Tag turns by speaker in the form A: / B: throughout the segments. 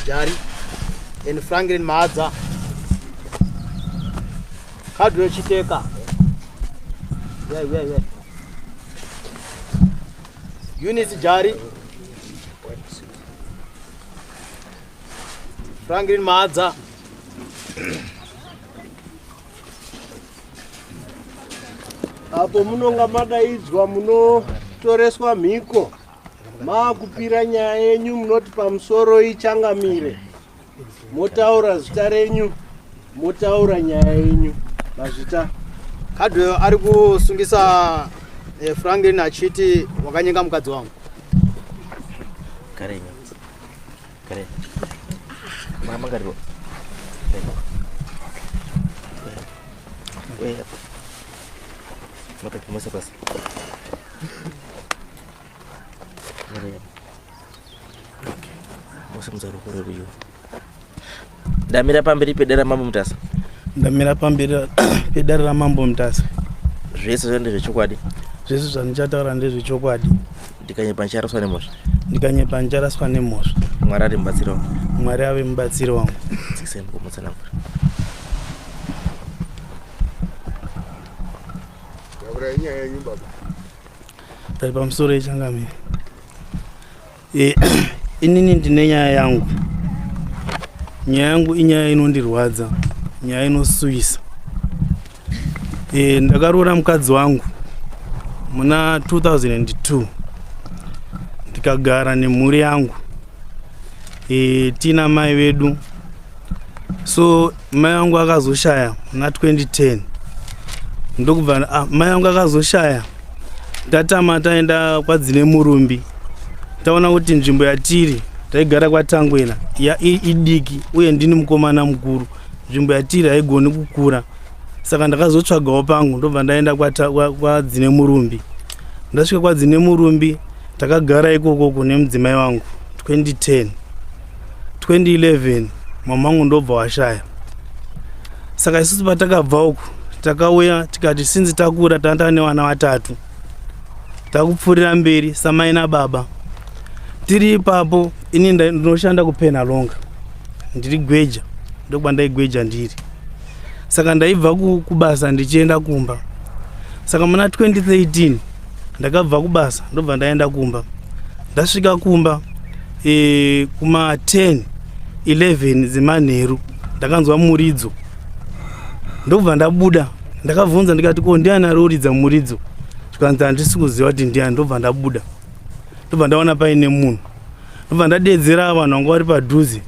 A: Jari and Franklin Maza. How do you take her? Yeah. Eunice Jari, Franklin Maza.
B: Apo munonga madaidzwa munotoreswa mhiko maakupira nyaya yenyu munoti pamusoro ichangamire motaura zita renyu motaura nyaya yenyu mazvita
A: Kadwe ari kusungisa Franklin achiti wakanyenga mukadzi wangu.
C: Kare. Mama karibu. Wewe. Mata kumasa basi. Musa mzaro kore biyo. Ndamira pamberi pedera mambo mutasa.
D: Ndamira pamberi pedera mambo mutasa.
C: Zvese zvende zvechokwadi.
D: Zvese zvanichataura ndezvechokwadi.
C: Ndikanyepanjaraswa nemhosva.
D: Ndikanyepanjaraswa nemhosva.
C: Mwari ari mubatsiri wangu.
D: Mwari ave mubatsiri wangu.
C: Tsikiseni kumutsanangura.
B: nyaya yenyu baba.
D: Tari pamusoro ichangamire. Inini ndine nyaya yangu. Nyaya yangu inyaya inondirwadza. Nyaya inosuvisa. Ndakaroora mukadzi wangu muna 2002. Ndikagara nemhuri yangu. Tina mai vedu. So mai yangu akazoshaya muna 2010. Ndokubva mai yangu akazoshaya. Ndatama taenda kwadzine murumbi. Taona kuti nzvimbo yatiri taigara kwatangwena idiki uye ndini mukomana mukuru. Nzvimbo yatiri haigoni kukura. Saka ndakazotsvagawo pangu ndobva ndaenda kwadzine murumbi. Ndasvika kwadzine murumbi takagara ikoko kune mudzimai wangu 2010. 2011 mamangu ndobva washaya. Saka isusu patakabva uku takauya tikati sinzi takura tanda nevana vatatu. Takupfurira mberi samai nababa. Tiri ipapo ini ndinoshanda kuPenalonga. Ndiri gweja. Ndokwa ndaigweja ndiri. Saka ndaibva kubasa ndichienda kumba. Saka muna 2013 ndakabva kubasa ndobva ndaenda kumba. Ndasvika kumba kuma 10-11 zemanheru ndakanzwa muridzo. Ndobva ndabuda. Ndakabvunza ndikati ko ndiani aroridza muridzo. Zvikanzi handisi kuziva kuti ndiani. Ndobva ndabuda. Ndobva ndaona paine munhu. Ndobva ndadedzera vanhu vanga vari padhuze.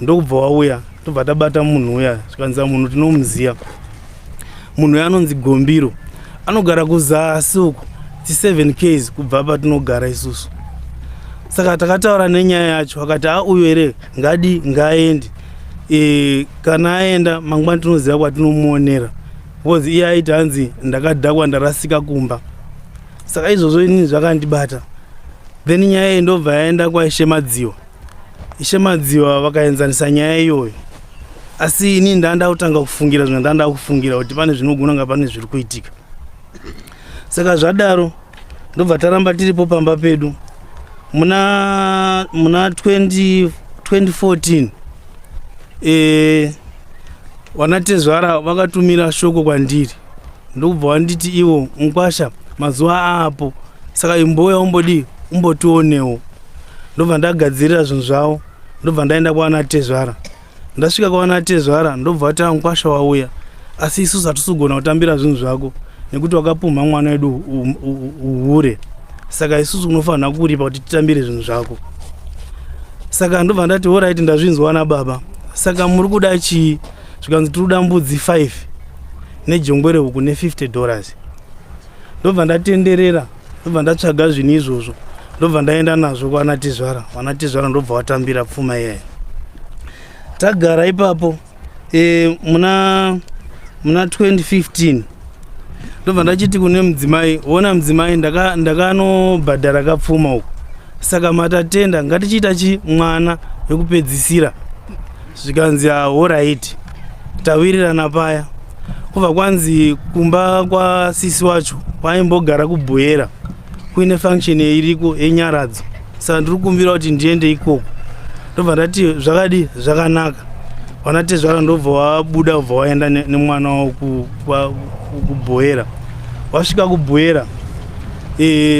D: Ndokubva wauya. Ndobva tabata munhu uya. Zvikanzi munhu tinomuziva. Munhu uya anonzi Gombiro. Anogara kuzasi uko 7 km kubva patinogara isusu. Saka takataura nenyaya yacho akati uyu ere ngaende. Kana aenda mangwani tinoziva kwatinomuonera. Because iye aiti hanzi ndakadhakwa ndarasika kumba. Saka izvozvo inini zvakandibata. Then nyaya iyi ndobva yaenda kwaIshe Madziwa. Ishe Madziwa vakaenzanisa nyaya iyoyo. Asi inini ndanda kutanga kufungira zvimwe ndanda kufungira kuti pane zvinogona kunga pane zviri kuitika. Saka zvadaro ndobva taramba tiripo pamba pedu. Muna 2014 wanatezvara vakatumira shoko kwandiri. Ndokubva wanditi iwo Nkwasha mazuva aapo. Saka imbouya umbotionewo. Ndobva ndagadzirira zvinhu zvavo. Ndobva ndaenda kwavanatezvara. Ndasvika kwavanatezvara ndobva vati Nkwasha wauya. Asi isusu hatisogona kutambira zvinhu zvako nekuti wakapumha mwana wedu uhure. Saka isusu unofanira kuripa kuti titambire zvinhu zvako. Saka ndobva ndati alright ndazvinzwa nababa. Saka muri kuda chii? Zvikanzi tinoda mbudzi 5 nejongwere huku $50. Ndobva ndatenderera. Ndobva ndatsvaga zvinhu izvozvo. Ndobva ndaenda nazvo kwavanatezvara. Vanatezvara ndobva watambira pfuma iyayi. Tagara ipapo muna 2015 ndobva ndachiti kune mudzimai, ona mudzimai ndakanobhadhara kapfuma uku. Saka matatenda ngatichiita mwana wekupedzisira. Zvikanzi alright. Tawirirana paya. Kubva kwanzi kumba kwasisi wacho kwaimbogara kubhoyera. Kuine function iriko yenyaradzo. Saka ndiri kukumbira kuti ndiende ikoko. ndobva ndati zvakadi zvakanaka wanatezvara ndobva wabuda ubva waenda nemwana wako kubhoera. Wasvika kubhoera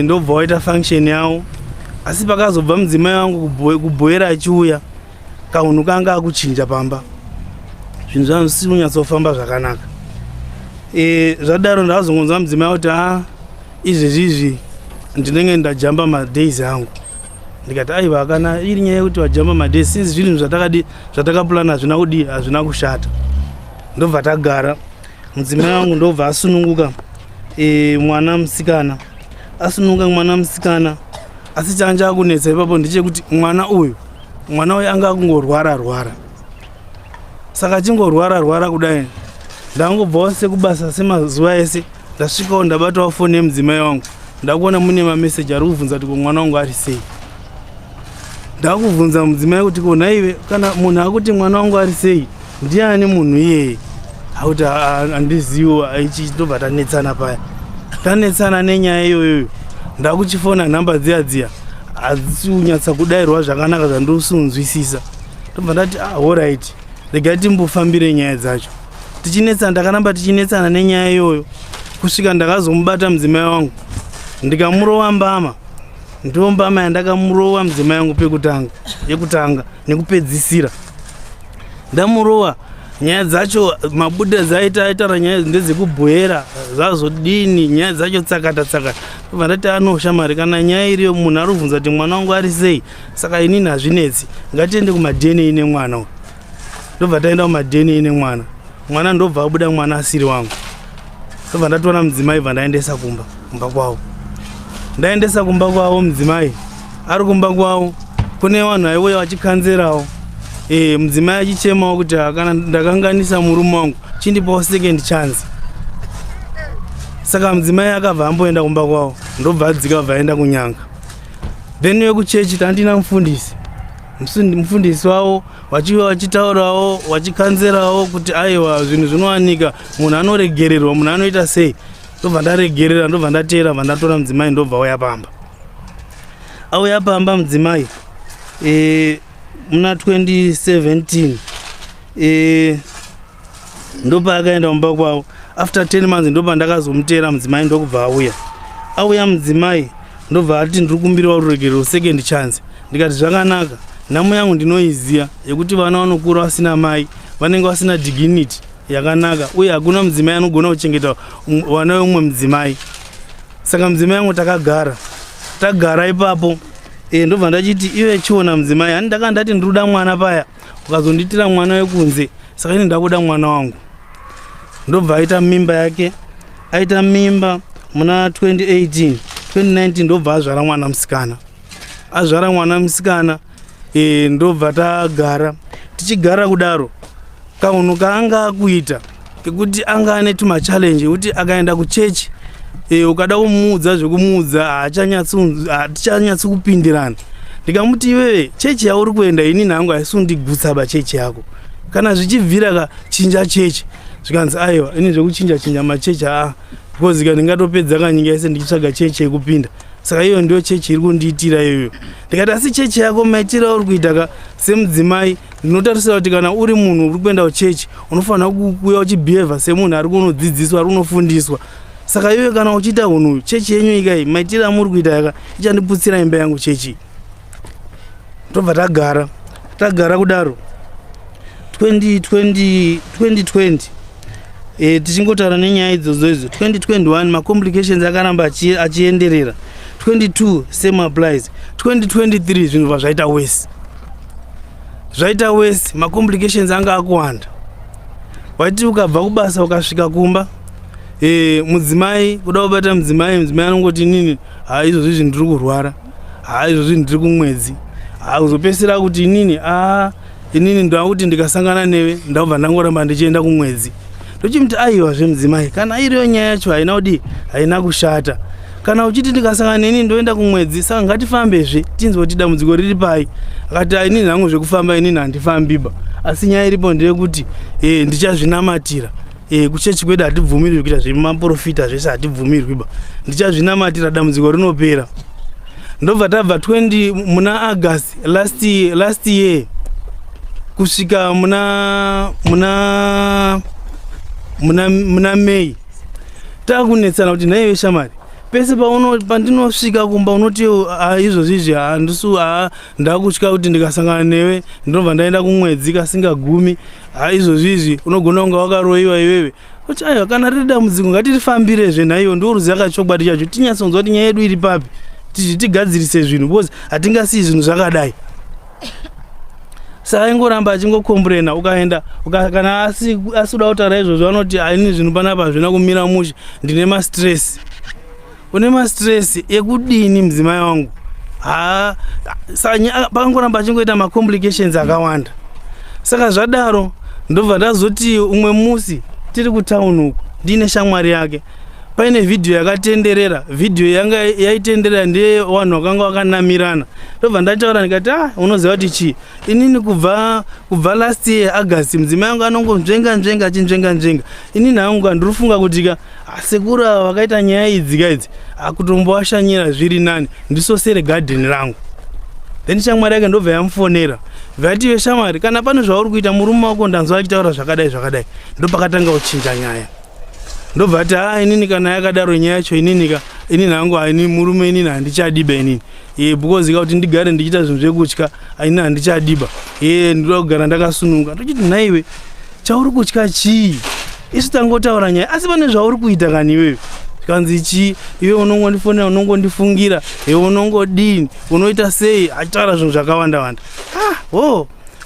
D: ndobva waita function yawo, asi pakazobva mudzimai wangu kubhoera achiuya kaunhu kanga akuchinja pamba, zvinhu zvangu zvisiri kunyatsofamba zvakanaka. Zvadaro ndakazongonzwa mudzimai kuti izvezvizvi ndinenge ndajamba madays angu. Ndikati aiwa kana iri nyaya yekuti wajamba madays, since zvinhu zvatakapulana hazvina kushata. Ndobva tagara, mudzimai wangu ndobva asununguka mwana musikana. Asununguka mwana musikana, asi changa chakunetsa ipapo ndechekuti mwana uyu anga akungorwara. Saka achingorwara kudai ndangobvawo sekubasa semazuva ese. Ndasvikawo ndabatawo foni yemudzimai wangu, ndakuona mune mameseji ari kubvunza kuti mwana wangu ari sei. Ndakubvunza mudzimai kuti naiwe kana munhu akuti mwana wangu ari sei ndiani munhu iyeye? Akuti handiziwo. Ndobva tanetsana paya, tanetsana nenyaya iyoyo. Ndakuchifona nhamba dziya hadzisi kunyatsa kudayirwa zvakanaka zvandosunzwisisa. Ndobva ndati alright, regai timbofambire nyaya dzacho. Ndakaramba tichinetsana nenyaya iyoyo kusvika ndakazomubata mudzimai wangu ndikamurowa mbama. Ndo mbama yandakamurowa mudzimai wangu yekutanga nekupedzisira. Ndamurowa nyaya dzacho mabuda dzaitaura nyaya ndedzekubhoera zvazodini, nyaya dzacho tsakata. Ndobva ndati anoshamari, kana nyaya iriyo munhu ari kubvunza kuti mwana wangu ari sei, saka inini hazvinetsi, ngatiende kumadheni nemwana uyu. Ndobva taenda kumadheni nemwana. Mwana ndobva abuda mwana asiri wangu. Ndobva ndatoona mudzimai bva ndaendesa kumba kwavo. Ndaendesa kumba kwavo mudzimai ari kumba kwavo kune vanhu aiuya vachikanzerawo. Mudzimai achichemawo kuti kana ndakanganisa murume wangu chindipawo second chance. Saka mudzimai akabva amboenda kumba kwavo, ndobva adzika bva aenda kunyanga. Then wekuchechi tandina mufundisi wavo wachitaurawo wachikanzerawo kuti aiwa zvinhu zvinowanika, munhu anoregererwa, munhu anoita sei. Ndobva ndaregerera, ndobva ndateera, bva ndatora mudzimai ndobva auya pamba mudzimai muna 2017 ndopa akaenda kumba kwavo. After 10 months ndobva ndakazomuteera mudzimai ndokubva auya mudzimai ndobva ati ndiri kumbirawo ruregerero second chance. Ndikati zvakanaka, nhamo yangu ndinoiziya yekuti vana vanokura vasina mai, vanenge vasina dignity yakanaka, uye hakuna mudzimai anogona kuchengeta vana veumwe mudzimai. Saka mudzimai yangu tagara ipapo. Ndobva ndachiti iwe chiona mudzimai, hani ndakandati ndiruda mwana paya ukazonditira mwana wekunze, saka ini ndakuda mwana wangu. Ndobva aita mimba yake, aita mimba muna 2019 ndobva azvara mwana musikana. Ndobva tagara, tichigara kudaro kaunhu kaanga akuita kekuti anga ane tumachallenge ekuti akaenda kuchechi ukada kumuudza zvekumuudza hatichanyatsi kupindirana. Ndikamuti iwewe chechi yauri kuenda inini hangu haisi kundigutsa chechi yako, kana zvichibvira kachinja chechi. Zvikanzi aiwa ini zvekuchinja machechi because ndingatopedza kanyika yese ndichitsvaga chechi yekupinda. Saka iyo ndio chechi iri kundiitira iyoyo. Ndikati asi chechi yako maitiro uri kuita semudzimai, ndinotarisira kuti kana uri munhu uri kuenda kuchechi unofanira kuuya uchibehave semunhu ari kunodzidziswa, ari kunofundiswa. Saka iwe kana uchiita hunhu chechi yenyu ikai maitiro amuri kuita ichandiputsira imba yangu chechi. Ndobva tagara kudaro 2020 tichingotaura nenyaya idzodzo 2021 macomplications akaramba achienderera. 22 same applies. 2023 zvinhu zvaita worse, macomplications anga akuwanda. Waiti ukabva kubasa ukasvika kumba mudzimai kuda kubata mudzimai anongoti nini izvozvi zvinhu ndiri kurwara, izvozvi ndiri kumwedzi, uzopesera kuti inini ndakuti ndikasangana newe ndabva ndangoramba ndichienda kumwedzi. Ndochimuti aiwa zvemudzimai, kana iriyo nyaya yacho haina kushata. Kana uchiti ndikasangana neni ndoenda kumwedzi, saka ngatifambezve tinzwe kuti dambudziko riri pai. Akati inini hangu zvekufamba inini handifambiba, asi nyaya iripo ndeyekuti ndichazvinamatira. Kuchechi kwedu hatibvumirwi kuita zvemaprofita zvese, hatibvumirwiba. Ndichazvinamatira dambudziko rinopera. ndobva tabva 20 muna August last year kusvika muna May takunetsana kuti nhaiwe shamari pese pandinosvika kumba unoti izvozvizvi ndakutya kuti ndikasangana newe ndobva ndaenda kumwedzi kasingagumi izvozvizvi unogona kunga wakaroiwa iwewe kuti aiwa kana riri dambudziko ngatitifambirezve nhaiwo ndoruziva kachokwadi chacho tinyatsonzwa kuti nyaya yedu iri papi tigadzirise zvinhu because hatingasiyi zvinhu zvakadai. Saka ingoramba achingokomburena ukaenda kana asida kutaura izvozvo anoti ini zvinhu panapa hazvina kumira mushe ndine mastress. Une mastress ekudini mudzimai wangu? Pangoramba achingoita macomplications akawanda. Saka zvadaro ndobva ndazoti umwe musi tiri kutown uku ndine shamwari yake paine video yakatenderera, video yanga yaitenderera ndiye vanhu vakanga vakanamirana. Ndobva ndataura ndikati unoziva kuti chii inini kubva last year August mudzimai wangu anongonzvenga achinzvenga. Inini hangu ndirifunga kuti sekura vakaita nyaya idzi kutomboashanyira zviri nani ndisosere garden rangu. Then shamwari yake ndobva yamufonera vative shamwari kana pane zvauri kuita murume wako ndanzwa achitaura zvakadai ndopakatanga kuchinja nyaya. Ndobva ati inini kana yakadaro nyaya yacho inini hangu murume inini handichadiba inini because kuti ndigare ndichita zvinhu zvekutya inini handichadiba ndinoda kugara ndakasununguka. Ndochiti nhaiwe chauri kutya chii? Isu tangotaura nyaya asi pane zvauri kuita kani iwewe kanzi chii? Iwe unongondifonera unongondifungira unongodini unoita sei achitaura zvinhu zvakawanda.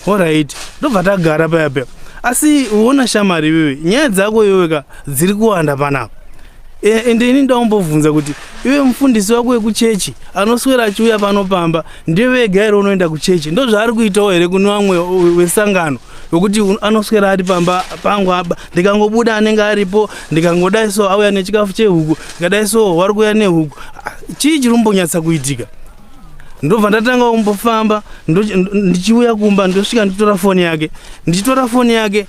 D: Alright. Ndobva tagara paya. Asi uona shamari iwewe nyaya dzako iwewe dziri kuwanda panapa. Ende ini ndaombobvunza kuti iwe mufundisi wako wekuchechi anoswera achiuya panopamba ndiye wega here unoenda kuchechi? Ndo zvaari kuitawo here kune vamwe wesangano yokuti anoswera ari pamba pangu apa ndikangobuda anenge aripo ndikangodai so auya nechikafu chehuku ndikadai so wari kuuya nehuku? Chii chiri kumbonyatsa kuitika? Ndobva ndatanga kumbofamba ndichiuya kumba ndosvika ndichitora foni yake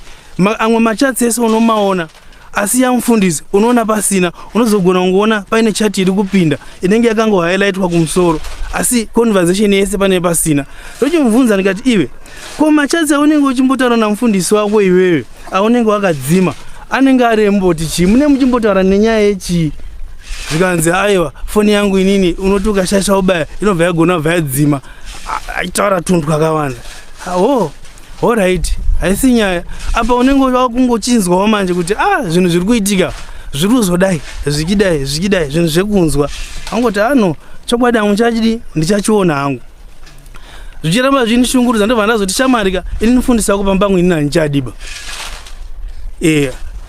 D: amwe machatsi ese unomaona asi yamufundisi unoona pasina. Unozogona kungoona paine chat iri kupinda inenge yakango highlightwa kumusoro asi conversation yese pane pasina. Ndochimubvunza ndikati iwe ko machatsi aunenge uchimbotaura namufundisi wako iwewe aunenge wakadzima anenge aremboti chii? Mune muchimbotaura nenyaya yechii? Zvikanzi aiwa foni yangu inini unoti ukashasha ubaya inobva yagona bva yadzima achitaura tunhu twakawanda. Alright, haisi nyaya. Apa unenge wakungochinzwawo manje kuti zvinhu zviri kuitika zviri kuzodai zvikidai zvinhu zvekunzwa. Angoti chokwadi hangu chachidi ndichachiona hangu. Zvichiramba zvinishungurudza ndobva ndazoti shamarika inini mufundisi wako pambangu inini handichadiba.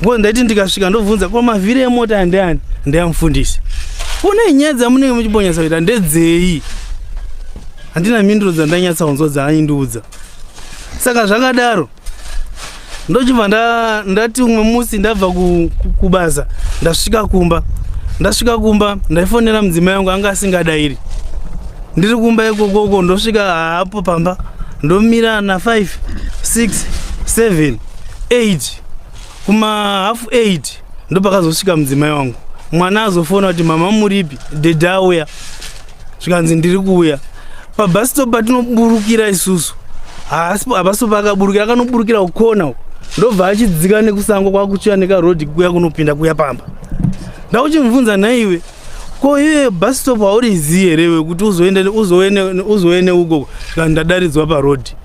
D: Ngo ndaiti ndikasvika ndobvunza ko mavhiri emota andeani? Ndeyamufundisi. Kune nyaya dzamunenge muchimbonyatsa kuita ndedzei? Handina mhinduro dzandanyatsa kunzwa dzaandiudza. Saka zvakadaro ndochibva ndati umwe musi ndabva kubasa ndasvika kumba ndaifonera mudzimai wangu anga asingadairi. Ndiri kumba ikokoko ndosvika hapo pamba ndomira na 5 6 7 8 kuma half 8 ndopakazosvika mudzimai wangu. Mwana azofona kuti mama muripi? Dhedha auya. Zvikanzi ndiri kuuya. Pabus stop patinoburukira isusu hapaso pakaburukira akanoburukira kukona uko ndobva achidzika nekusango kwakuchiya nekarodhi kuya kunopinda kuya pamba. Ndauchimubvunza naiwe ko iwe bus stop haurizivi here kuti uzowene ukoko? Kana ndadaridzwa parodhi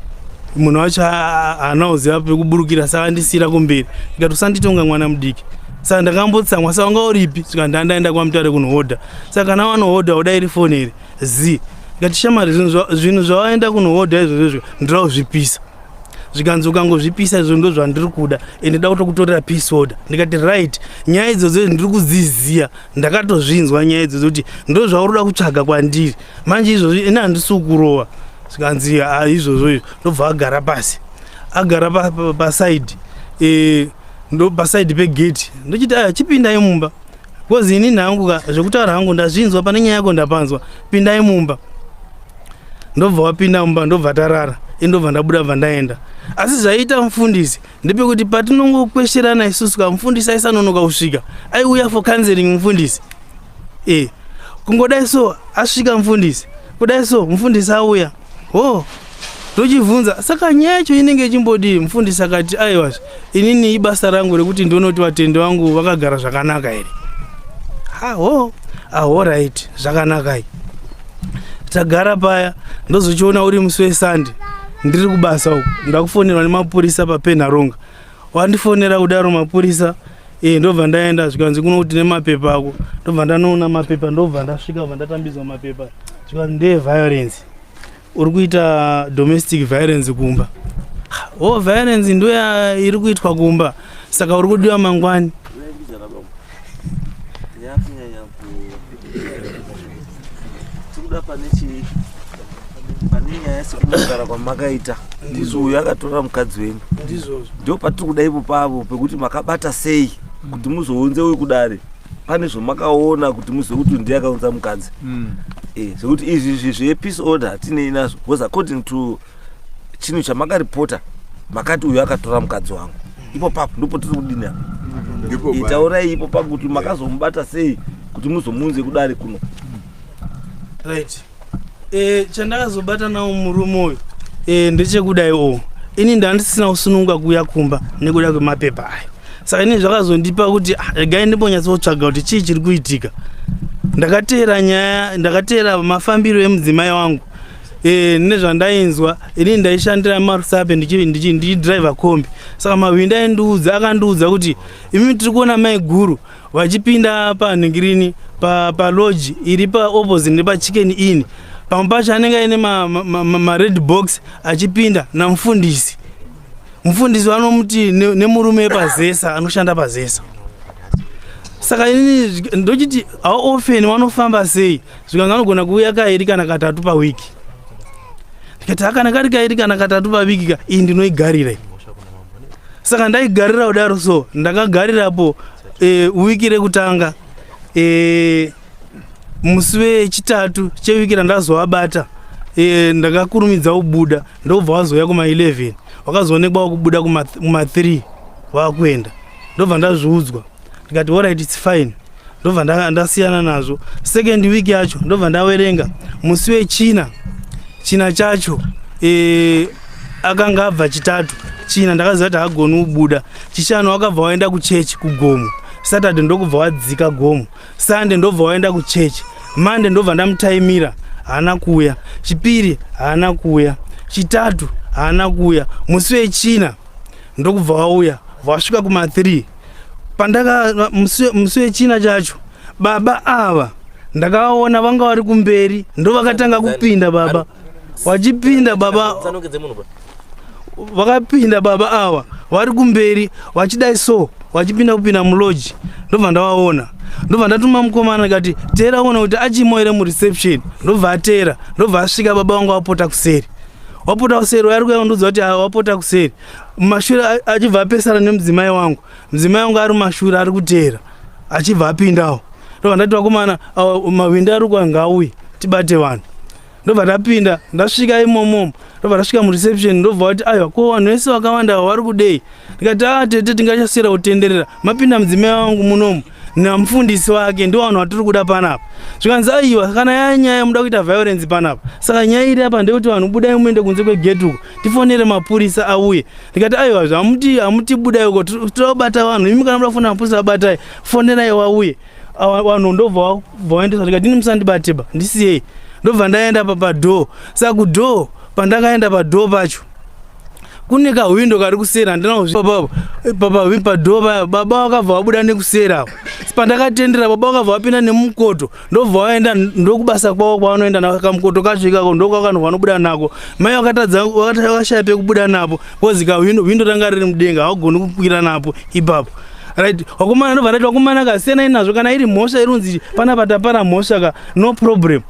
D: munhu wacho haana kuziva pekuburukira saka ndisira kumberi ndikati usanditonga mwana mudiki. Saka ndakambotsamwa saka wanga uripi? Saka ndaenda kwamutare kunohodha. Saka kana wanohodha udairi foni here zi ngati shamari zvinhu zvawaenda kunohodha izvozvo ndirauzvipisa. Zvikanzi ukangozvipisa izvo ndo zvandiri kuda ndida kutokutorera peace order. Ndikati right, nyaya idzodzo ndiri kudziziya ndakatozvinzwa nyaya idzodzo kuti ndo zvaurikuda kutsvaga kwandiri manje izvozvo ini handisi kurowa. Zvikanzi izvozvo ndobva agara pasaidi ndo pasaidi pegeti. Ndochiti chipindai mumba because ini nhangu zvekutaura hangu ndazvinzwa pane nyaya yako ndapanzwa pindai mumba. Ndobva wapinda mumba ndobva tarara ndobva ndabuda bva ndaenda. Asi zvaita mufundisi ndepekuti patinongokwesherana isusu kamufundisi aisanonoka kusvika aiuya for counseling mufundisi kungodai so asvika mufundisi kudai so mufundisi auya tochibvunza saka nyaya yacho inenge ichimbodii. Mufundisi akati aiwa inini ibasa rangu rekuti ndionoti vatende vangu vakagara zvakanaka here. Right, zvakanaka. Tagara paya ndozochiona uri musi wesande ndiri kubasa uku ndakufonerwa nemapurisa papenharonga. Wandifonera kudaro mapurisa ndobva ndaenda zvikanzi kuno kuti nemapepa ako. Ndobva ndanoona mapepa ndobva ndasvika bva ndatambidzwa mapepa zvikanzi ndeye violence. Uri kuita domestic violence kumba. Violence ndo iri kuitwa kumba. Saka uri kudiwa mangwani.
C: Pane nyaya yesekugara kwamakaita ndizvo uyu akatora mukadzi wenyu ndio patiri kuda ipo pavo pekuti makabata sei kuti muzounze uyu kudare. Pane zvamakaona kuti muzive kuti ndiye akaunza mukadzi. Zvekuti izvi zvepeace order hatinei nazvo because according to chinhu chamakaripota makati uyu akatora mukadzi wangu. Ipo papo ndipo tiri kudini apa. Taurai ipo papo kuti makazomubata sei kuti muzomunze kudare kuno.
D: Right. Chandakazobata nawo murume uyu ndechekudai ini ndandisina kusununga kuya kumba nekuda kwemapepa ayo. Saka ini zvakazondipa kuti regai ndimbonyatsotsvaga kuti chii chiri kuitika. Ndakateera mafambiro emudzimai wangu nezvandainzwa. Ini ndaishandira marusape ndichidriver kombi. Saka mahwindo akandiudza kuti imi tiri kuona mai guru vachipinda panhingirini palodge iri paopposite nepachicken inn. Pamwe pacho anenge aine mared box achipinda namufundisi. Mufundisi vanomuti nemurume pazesa anoshanda pazesa. Saka ini ndochiti ofeni vanofamba sei zvikanzi vanogona kuuya kairi kana katatu pawiki. Ndikati kana kari kairi kana katatu pawiki ka iyi ndinoigarira. Saka ndaigarira kudaro so ndakagarirapo wiki rekutanga. Musi wechitatu chewiki randazovabata ndakakurumidza kubuda ndobva wazoya kuma11 wakazoonekwa kubuda kuma3 wakuenda. Ndobva ndazviudzwa ndikati alright it's fine. Ndobva ndasiyana nazvo. Second week yacho ndobva ndawerenga musi wechina chacho akanga abva chitatu. China ndakaziva kuti haagoni kubuda. Chishanu wakabva waenda kuchechi kugomo. Saturday ndokubva wadzika gomo. Sunday ndobva waenda kuchechi. Monday ndobva ndamutaimira haana kuuya. Chipiri haana kuuya. Chitatu haana kuuya. Musi wechina ndokubva wauya wasvika kuma3. Musi wechina chacho baba ava ndakaona vanga vari kumberi ndo vakatanga kupinda baba. Wachipinda baba vakapinda baba ava vari kumberi wachidai so wachipinda muloji. Ndobva ndavaona. Ndobva ndatuma mukomana kati teeraona kuti achimo here mureception. Ndobva ateera. Ndobva asvika baba vangu wapota kuseri. Wapota kuseri wari kuyandudza kuti wapota kuseri. Mashure achibva apesana nemudzimai wangu. Mudzimai wangu ari mashure ari kuteera achibva apindawo. Ndobva ndati vakomana mahwindo ari kwangauye tibate vanhu. Ndobva ndapinda ndasvika imomo. Ndobva ndasvika mureception ndobva kuti aiwa ko vanhu vese vakawanda vari kudei. Ndikati tete tingachasiyira kutenderera mapinda mudzimai wangu munomu namufundisi wake ndo vanhu vatiri kuda panapa. Zvikanzi aiwa kana yanyaya muda kuita violence panapa. Saka nyaya iri apa ndekuti vanhu budai muende kunze kwegate uko tifonere mapurisa auye. Ndikati aiwa hamuti budai uko tobata vanhu imi kana muda kufona mapurisa abatai fonerai wauye. Vanhu ndobva vaendesa. Ndikati ini musandibateba ndisiyei. Ndobva ndaenda padoor. Saka kudoor pandakaenda padoor pacho kune kahwindo kari kusera ndinazvo padoor baba vakabva vabuda nekusera. Pandakatendera baba vakabva vapinda nemukoto ndobva vaenda ndokubasa kwavo kwavanoenda nakamukoto kacho ikako ndokwakanhu vanobuda nako. Mai vakashaya pekubuda napo kozi kahwindo ranga riri mudenga havagoni kukwira napo ipapo. Right, wakomana ndobva ndati wakomana kasiyana inazvo kana iri mhosva irunzi panapa tapara mhosva ka no problem.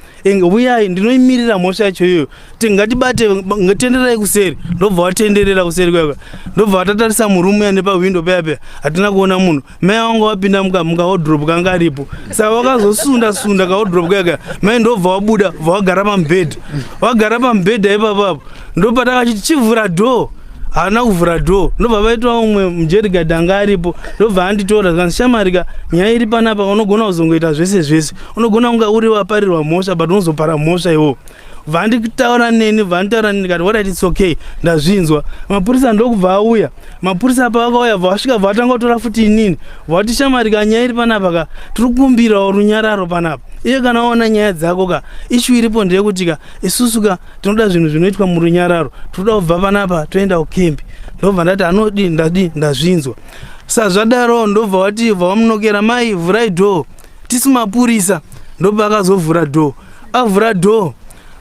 D: Uyai ndinoimirira mhosva yacho iyoyo. Ngatibate ngatenderai kuseri. Ndobva watenderera kuseri kwaka. Ndobva watatarisa murume ane pahwindo paya hatina kuona munhu. Mai wangu wapinda muka wardrobe kanga aripo. Saka wakazosunda ka wardrobe kwaka. Mai ndobva wabuda wagara pamubhedha. Wagara pamubhedha ipapo. Ndopatakachiti chivhura door. haana kuvhura dhoo. Ndobva vaitwa umwe mujerigadi anga aripo, ndobva anditora zvanzi shamarika, nyaya iri panapa unogona kuzongoita zvese, unogona kunga uri waparirwa mhosva but unozopara mhosva iwo. Vanditaura neni kati what it's okay, ndazvinzwa. Mapurisa ndokubva auya, mapurisa pavakauya vasvika vatanga kutora futi inini vati shamarika, nyaya iri panapa ka tiri kukumbirawo runyararo panapa. Iye kana waona nyaya dzako ka ishu iripo ndeyekuti ka isusu ka tinoda zvinhu zvinoitwa murunyararo, tinoda kubva panapa toenda kukembi. Ndobva ndati anodi ndazvinzwa. Sazvadaro ndobva wati vamunokera mai vhurai dhoo, tisi mapurisa. Ndobva akazovhura dhoo, avhura dhoo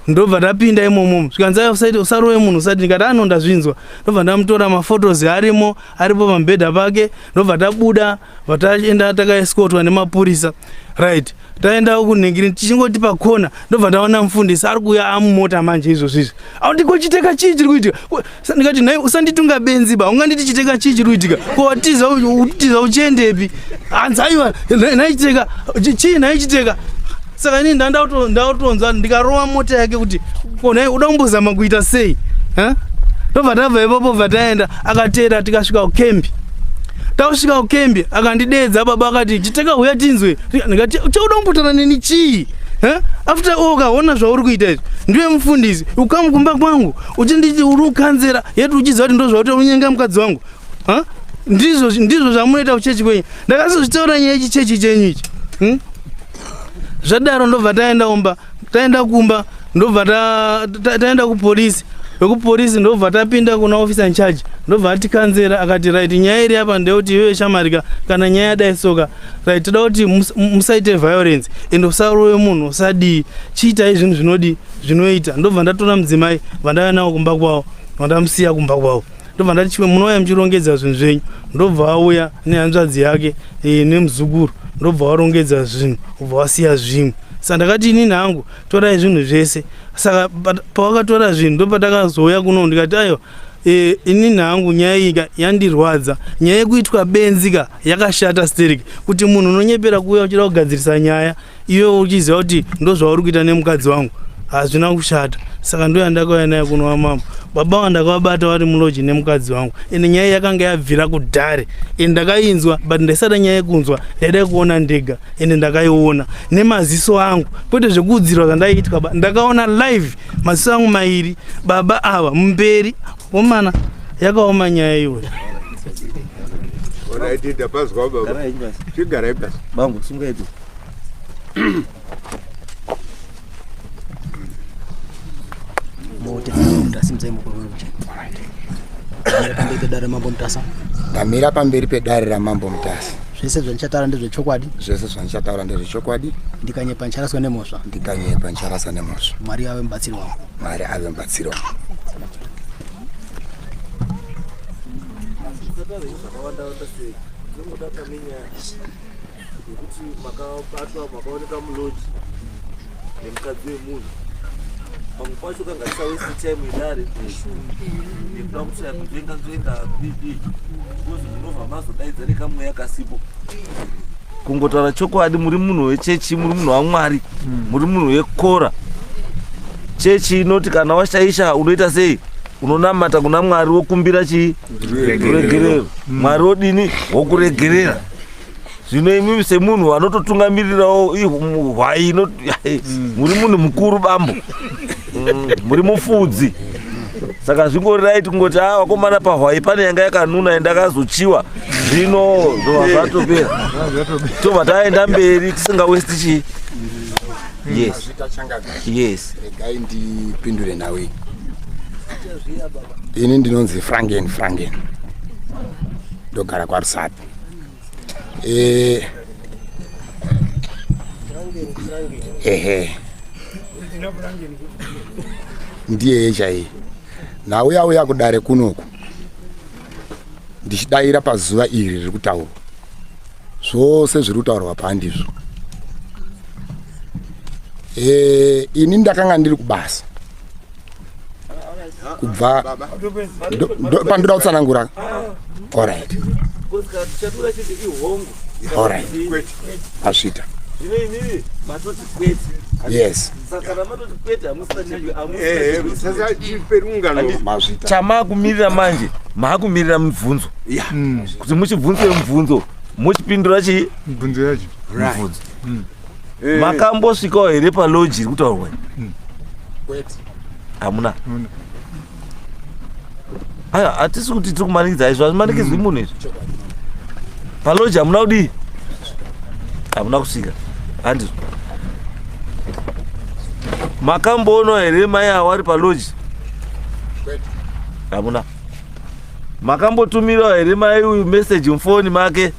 D: ndobva ndapinda imomo. Zvikanzi usarove munhu usati, ndikati ndazvinzwa. Ndobva ndamutora mafotozi aripo pambedha pake. Ndobva tabuda vataenda takaeskotwa nemapurisa. Right, taenda kunhingiri tichingoti pakona. Ndobva ndaona mufundisi ari kuuya amumota manje izvozvizvi. Ndiko chiteka chii chiri kuitika? Ndikati nhai usanditunga benzi ba, unganditi chiteka chii chiri kuitika? Ko watiza uchiendepi? Hanzi aiwa nhai chiteka chii, nhai chiteka. Saka inini ndautonzwa ndikarova mota yake kuti konai uda kumbozama kuita sei. Ndobva tabva ipapo bva taenda, akatera tikasvika kukembi. Tausvika kukembi akandidedza baba akati chiteka uya tinzwe. Ndikati uchauda kumbotana neni chii? After ukaona zvauri kuita izvi, ndiwe mufundisi ukamukumba kwangu uchinditi uri kukanzera yetu uchiziva kuti ndozvakuti unyenga mukadzi wangu. Ndizvo zvamunoita kuchechi kwenyu. Ndakazozvitaura nyaya yechichechi chenyu ichi. Zvadaro ndobva taenda kumba, ndobva taenda kupolisi. Vekupolisi ndobva tapinda kuna officer in charge, ndobva atikanzera akati right, nyaya iri apa ndeyekuti iwe shamarika kana nyaya yadai soka right, toda kuti musaite violence ende usarove munhu usadii, chiitai zvinhu zvinodi zvinoita. Ndobva ndatora mudzimai vandauya nawo kumba kwavo, vandamusiya kumba kwavo. Ndobva ndati chimwe munouya muchirongedza zvinhu zvenyu. Ndobva auya nehanzvadzi yake nemuzukuru, ndobva warongedza zvinhu ubva wasiya zvimwe. Saka ndakati inini hangu torai zvinhu zvese. Saka pawakatora zvinhu ndopatakazoya kuno ndikati ayo inini hangu nyaya iyi yandirwadza, nyaya yekuitwa benzika yakashata stereki, kuti munhu unonyepera kuuya uchida kugadzirisa nyaya iwe uchiziva kuti ndozvauri kuita nemukadzi wangu hazvina kushata. Saka ndo yandakauya naye kuno wamama. Baba wandakavabata vari muloji nemukadzi wangu, ende nyaya yakanga yabvira kudhare, ende ndakainzwa but ndaisada nyaya yekunzwa, ndaida kuona ndega, ende ndakaiona nemaziso angu, kwete zvekuudzirwa zvandaiitwa. Ndakaona live maziso angu mairi, baba ava mberi omana yakaoma nyaya iyoyo.
B: Unaitida pazwa baba. Chigarai basi.
C: Bangu sungaiti.
E: Ndamira pamberi pedare ramambo mutasa.
A: Zvese zvandichataura ndezvechokwadi.
E: Zvese zvandichataura ndezvechokwadi.
A: Ndikanyepa ncharaswa nemhosva.
E: Ndikanyepa ncharaswa nemhosva.
A: Mwari ave mubatsiri wangu.
E: Mwari ave mubatsiri wangu.
C: Pamwe pacho kanga waste time idare ndikuda kuti nzoenda bibi kuzi munobva mazodaidza nekamwe yakasipo. Kungotaura chokwadi, muri munhu wechechi, muri munhu waMwari, muri munhu wekora. Chechi inoti kana washaisha unoita sei? Unonamata kuna Mwari wokumbira chii? Kuregerero. Mwari wodini? Wokuregerera. Zvino imi semunhu anototungamirirawo hwai, muri munhu mukuru bambo, muri mufudzi. Saka zvingori right kungoti wakomana pahwai pane yanga yakanuna endakazochiwa, zvino zvatopera tobva taenda mberi tisinga waste chii. Yes.
E: Regai ndipindure nawe. Ini ndinonzi Frangen. Ndogara kwaRusati. Ndiye chai. Nauya kudare kunoku. Ndichidaira pazuva iri riri kutaurwa. Zvose zviri kutaurwa pandizvo. Ini ndakanga ndiri kubasa. Kubva pandoda kutsanangura. Alright. Alright. Asvita.
C: Zvino inini matoti kwete
E: Yes.
C: Saka ramatoti kwete
B: Sasa chiperungano
E: Mazvita.
C: chamakumirira manje makumirira mibvunzo kuti muchibvunzo yemubvunzo muchipindura chi
B: mibvunzo yacho.
C: mibvunzo makambosvikawo here paloji iri kutaurwa hamuna aya hatisi kuti tiri kumanikidza izvo hazvimanikidzwi munhu izvi paloji hamuna kudii hamuna kusvika handizvo makamboona here mai avo ari paloji hamuna makambotumirawo here mai uyu meseji mufoni make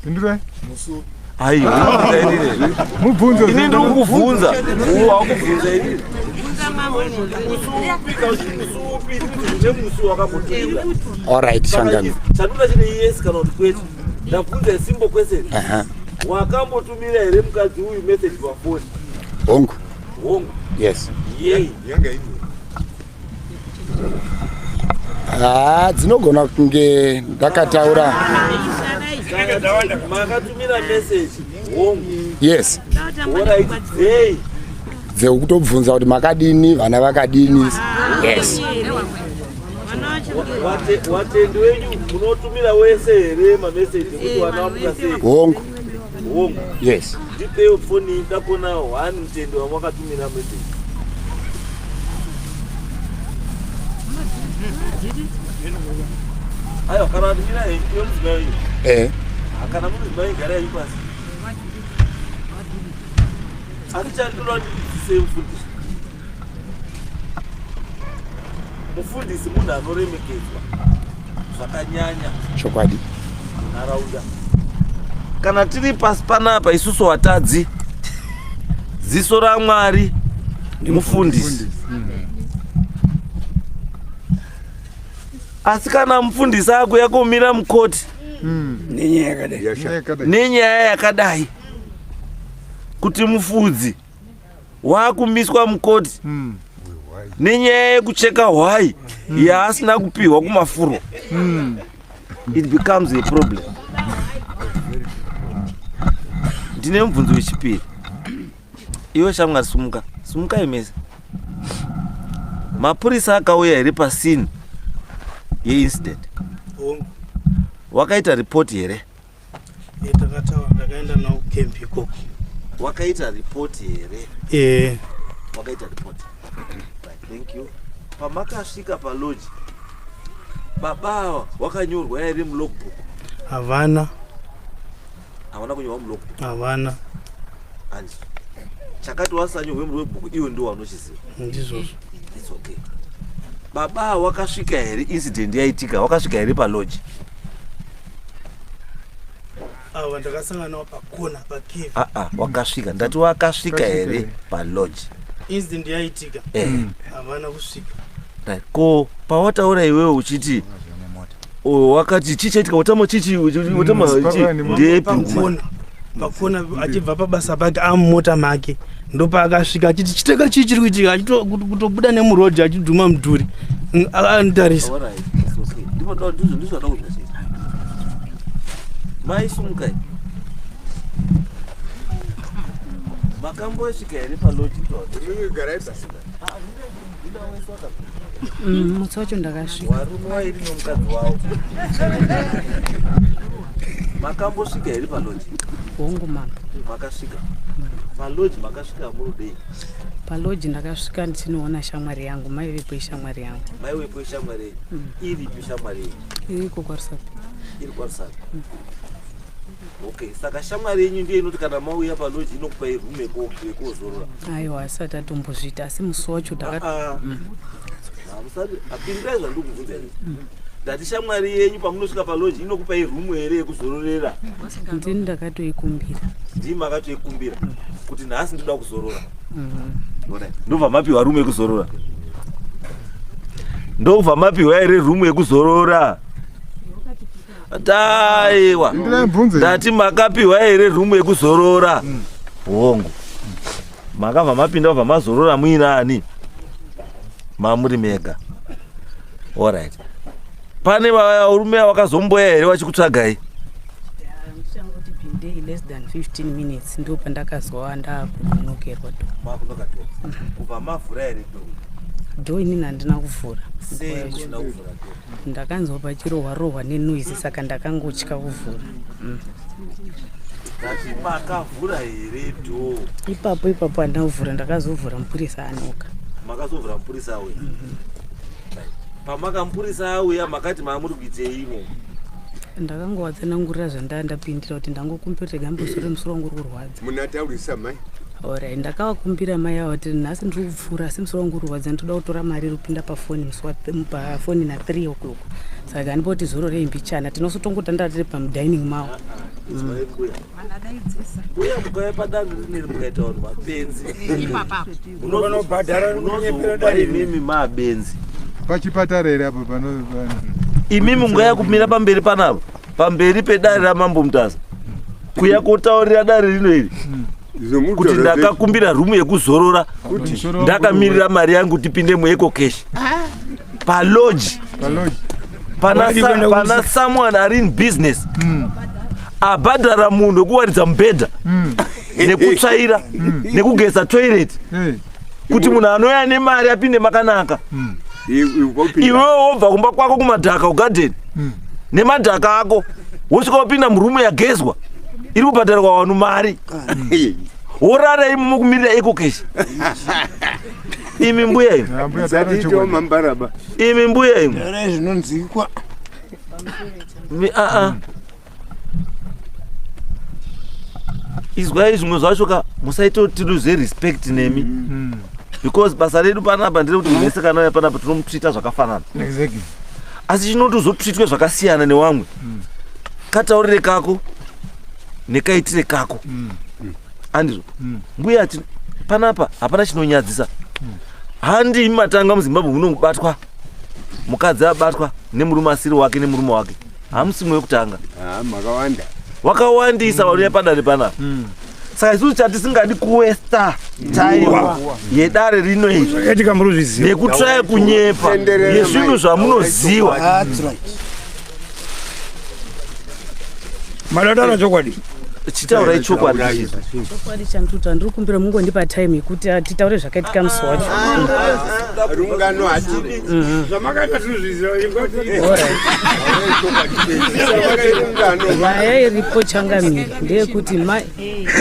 B: Pindurai.
C: aiwa
B: Mubvunzo.
C: ini ndiri kukubvunza wakubvunza ini nemusi wakamotumira
E: All right, Shangani.
C: chandinoda chine yes kana kuti kwete ndabvunza simple question wakambotumira here mukadzi uyu meseji pafoni
E: Hongu.
C: hongu
E: Yes.
C: yei
B: Yanga ini.
E: Dzinogona kunge ndakataura.
C: makatumira meseji hongu
E: Yes.
C: orit hey
E: Dzekutobvunza kuti makadini, vana vakadini. Yes.
C: watendi wenyu munotumira wese here mameseji kuti wana wamuka sei
E: Hongu.
C: hongu
E: Yes.
C: ndipeyo foni ndakona 1 mutende wamwakatumira meseji aiwa kana watumira iyo mudzimai wenyu kana mudzimai gara yenyu pasi asi chandinoda ndidzidzise mufundisi mufundisi munhu anoremekedzwa zvakanyanya
E: Chokwadi.
C: nharaunda kana tiri pasi panapa isusu watadzi ziso raMwari mufundisi asi kana mufundisi akuya kumira mukoti nenyaya yakadai kuti mufudzi wakumiswa mukoti nenyaya yekucheka hwai yaasina kupiwa kumafuro it becomes a problem. Ndine mubvunzo wechipiri. Iwe shamwari sumuka imese. Mapurisa akauya here pasini yeincident. Wakaita report here?
D: Ndakaenda nawo camp ikoko.
C: Wakaita report here? Wakaita report. Right, thank you. Pamakasvika palodge, baba wakanyorwa here mulogbook?
D: Havana.
C: Havana kunyorwa mulogbook?
D: Havana.
C: Hanzi. Chakati wasanyorwa mulogbook iwe ndiwo wanochiziva?
D: Ndizvozvo.
C: It's okay. Baba wakasvika here incident yaitika, wakasvika here palodge?
D: Awa ndakasangana nawo pakona pakivi.
C: Wakasvika. Ndati wakasvika here palodge?
D: Incident yaitika. Havana kusvika.
C: Right. Ko pawataura iwewe uchiti wakati chichaitika utama chichi utama ndepi
D: pakona achibva pabasa pake amumota make ndopaakasvika achiti chiteka chii chiri kuitika kutobuda nemurodhi achidhuma mudhuri antarisa.
C: maisumukai makambosvika here palodge?
F: Musi wacho ndakasvika.
C: Warume wairi nomukadzi wavo makambosvika here palodge?
F: Hongu mama.
C: Makasvika palodge, makasvika murudei?
F: Palodge ndakasvika ndichinoona shamwari yangu, mai vepo ishamwari yangu.
C: Mai wepo ishamwari yenyu? Iripi shamwari yenyu?
F: Iriko kwaRusaku.
C: Iri kwaRusaku. Okay, saka shamwari yenyu ndiye inoti kana mauya palodge inokupai rumu yekozorora?
F: Aiwa, asati atombozviita asi musi wacho
C: apindirai zvandikubvunza ini. Ndati shamwari yenyu pamunosvika palodge inokupai rumu here yekuzororera?
F: ndini ndakatoikumbira.
C: Ndii makatoikumbira kuti nhasi ndoda kuzorora? Ndobva mapiwa rumu yekuzorora? Ndobva mapiwa here rumu yekuzorora? Aiwa, ndati makapiwa here rumu yekuzorora? Hongu, makabva mapinda kubva mazorora muinani? Mamuri mega. Alright. Pane varume vakazomboya here vachikutsvagai?
F: less than 15 minutes ndo pandakazwa ndakunokerwa
C: kubva mavhura here
F: dho inini handina kuvhura
C: sei musina kuvhura
F: ndakanzwa pachirohwa nenoise saka ndakangotya kuvhura
C: ngati makavhura here dho
F: ipapo handina kuvhura ndakazovhura mupurisa anoka
C: makazovhura mupurisa auya pamakampurisa auya makati maamuri kuitei imo
F: ndakangovatsanangurira zvandandapindira kuti ndangokumbirira musoro wangu uri kurwadza
B: munataurisa mai
F: orai ndakavakumbira mai avo kuti nhasi ndiri kupfuura asi musoro wangu uri kurwadza ndoda kutora mari iri kupinda pafoni na3 o'clock saka ndipoti zoro reimbichana tinosotongotandara tiri pamudining mavo
C: uya mukauya padanho rineri mukaita vanhu mapenzi imimi mabenzi
B: pachipatara here apo
C: imimi mungaya kumira pamberi panapa pamberi pedare ramambo Mutasa kuya kotaurira dare rino iri kuti ndakakumbira rumu yekuzorora ndakamirira mari yangu tipinde mueco cash palodge pana someone ari in business abhadhara munhu wekuwaridza mubhedha nekutsvaira nekugeza toilet kuti munhu anouya nemari apinde makanaka iwewe wobva kumba kwako kumadhaka kugadheni nemadhaka ako wosvika wapinda murumu yagezwa iri kubhadharwa vanhu mari worara imi mukumirira eco cash imi mbuya imi imi mbuya imi
E: zvinonzikwa
C: izwai zvimwe zvacho ka musaita kuti tiluze respect nemi because basa redu panapa ndere kuti munese kana uya panapa tinomutrita zvakafanana asi chinotozotritwe zvakasiyana newamwe kataurire kako nekaitire kako andizvo mbuya ati panapa hapana chinonyadzisa handi matanga muZimbabwe munongobatwa mukadzi abatwa nemurume asiri wake nemurume wake hamusimwe wekutanga
B: makawanda
C: wakawandisa vanouya padare panapa saka isusu chatisingadi kuwesta time yedare rino iri nekutraya kunyepa yezvinhu zvamunoziva
G: madadana chokwadi
C: chitaurai chokwadi
F: chokwadi chantuta ndiri kumbira mungondipa time yekuti titaure zvakaitika musi wacho
B: rungano hatiri
G: zvamakaita tinozviziva
F: nyaya iripo changamiri ndeyekuti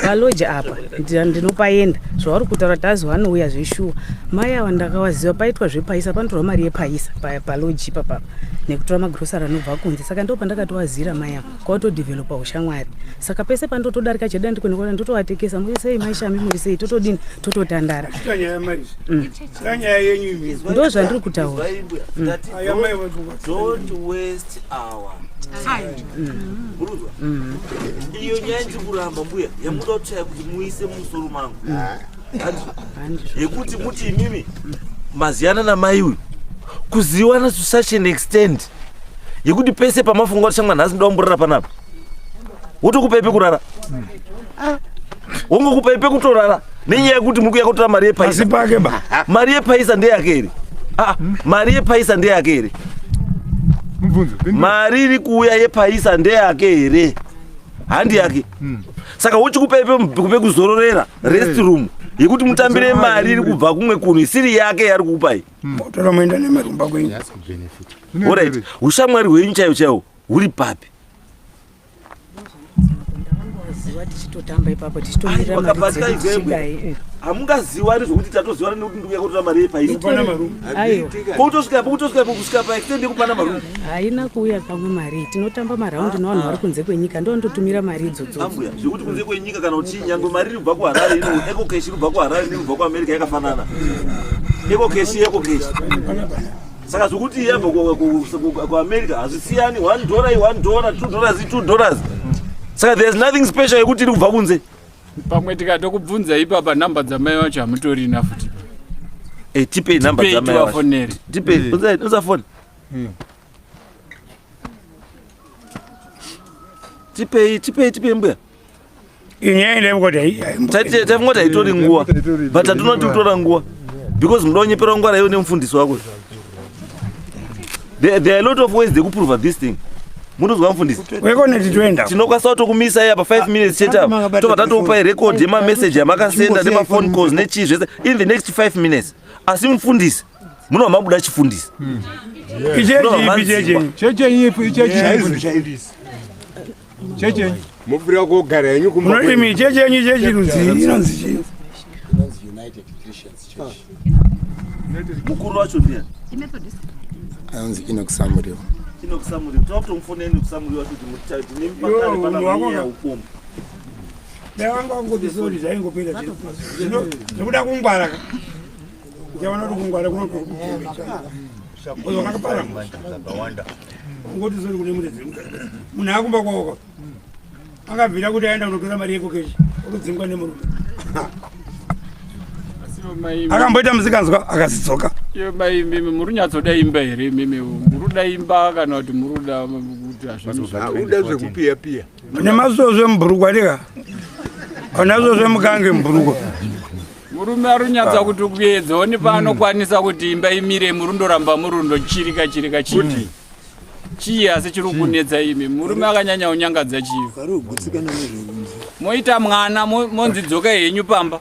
F: paloji apa ndinopaenda zvavari kutaura tazi vanouya zveshuwa mai ava ndakavaziva paitwa zvepaisa panotorwa mari yepaisa paloji ipapapa nekutora magirosari anobva kunze saka ndo pandakatovazira mai avo kwatodhivhelopa ushamwari saka pese pandotodarika cheda ndikonekona ndotovatekesa murisei maishami murisei totodini tototandara
G: nyaya yenyu
F: ndo zvandiri kutaura
C: don't waste our time iyo nyaya ndiri kuramba mbuya yamuda kutsvaya kuti muise musoro mangu yekuti muti imimi maziyana namai uyu kuziwana to such an extent yekuti pese pamafunga kuti shangwa nhasi ndawamborara panapa wotokupaipe kurara wongokupaipe kutorara nenyaya yekuti muri kuya kutora mari yepaisa mari yepaisa ndeyake here mari yepaisa ndeyake here mari iri kuuya yepaisa ndeyake here handi yake saka uchikupaipe pekuzororera rest room yekuti mutambire mari iri kubva kumwe kunhu isiri yake yari kukupai
G: motora moenda nemarumba kwenyu
C: alright ushamwari hwenyu chaiwo chaiwo huri papi
F: tichitotamba ipapo tichitomirira mari
C: hamungaziwani zvokuti tatoziwana nekuti ndikuya kutora mari yepaisa poutosvikapo kusvika paextend yekupana marumu
F: haina kuuya kamwe mari tinotamba maraundi nevanhu vari kunze kwenyika ndondotumira mari idzodzo
C: zvekuti kunze kwenyika kana kuti nyangwe mari iri kubva kuharare ino eco cash iri kubva kuharare nekubva kuamerica yakafanana eco cash saka zvokuti yabva kuamerica hazvisiyani $1 $2 saka there's nothing special yekuti iri kubva kunze
H: pamwe tikatokubvunza ipapa nhamba dzamai vacho hamutorina futi
C: tipei nhamba dzamai vacho tipei usafoni tipei mbuya taifungoti haitori nguva but hatunoti kutora nguva because muda unyepera nguva raivo nemufundisi wako there are a lot of ways dzekuprova this thing munozwa mufundisi
G: wekoneti toenda
C: tinokwanisa kutokumisa iya pa 5 minutes chete apa tobva tatopai record yemameseji amakasenda nemaphone calls nechii zvese in the next 5 minutes asi mufundisi munobva mabuda chifundisi
B: cheche mufira kugara yenyu
G: kumimi cheche yenyu chechirudzi inonzi chii
C: mukuru wacho ndiani
E: anzi inokusamuriwa
C: tokutomufoneni kusamuriwa kuti nemupakare pana mweya upomu
G: ndavangangoti zvaingopera zvokuda kungwara ndiaona kuti kungwara kunozvakapara ngoti zori kune mune munhu akumba kwawaka akabvira kuti aenda kunotora mari yekokeshi okudzingwa nemurume akamboita musikanzwa akazidzoka
H: iyo mai mimi murunyatsoda imba here mimi muruda imba kana kuti muruda kuti
B: hazvinoda zvekupiya
G: nemasozve mubhurukwa dika anazozve mukange mubhurukwa
H: murume arunyatsa kuti kuedzawo nepaanokwanisa kuti imba imire murundoramba murundo chirika chiti chii asi chiri kunetsa imi murume akanyanya unyangadza chiyo moita mwana monzidzoka henyu pamba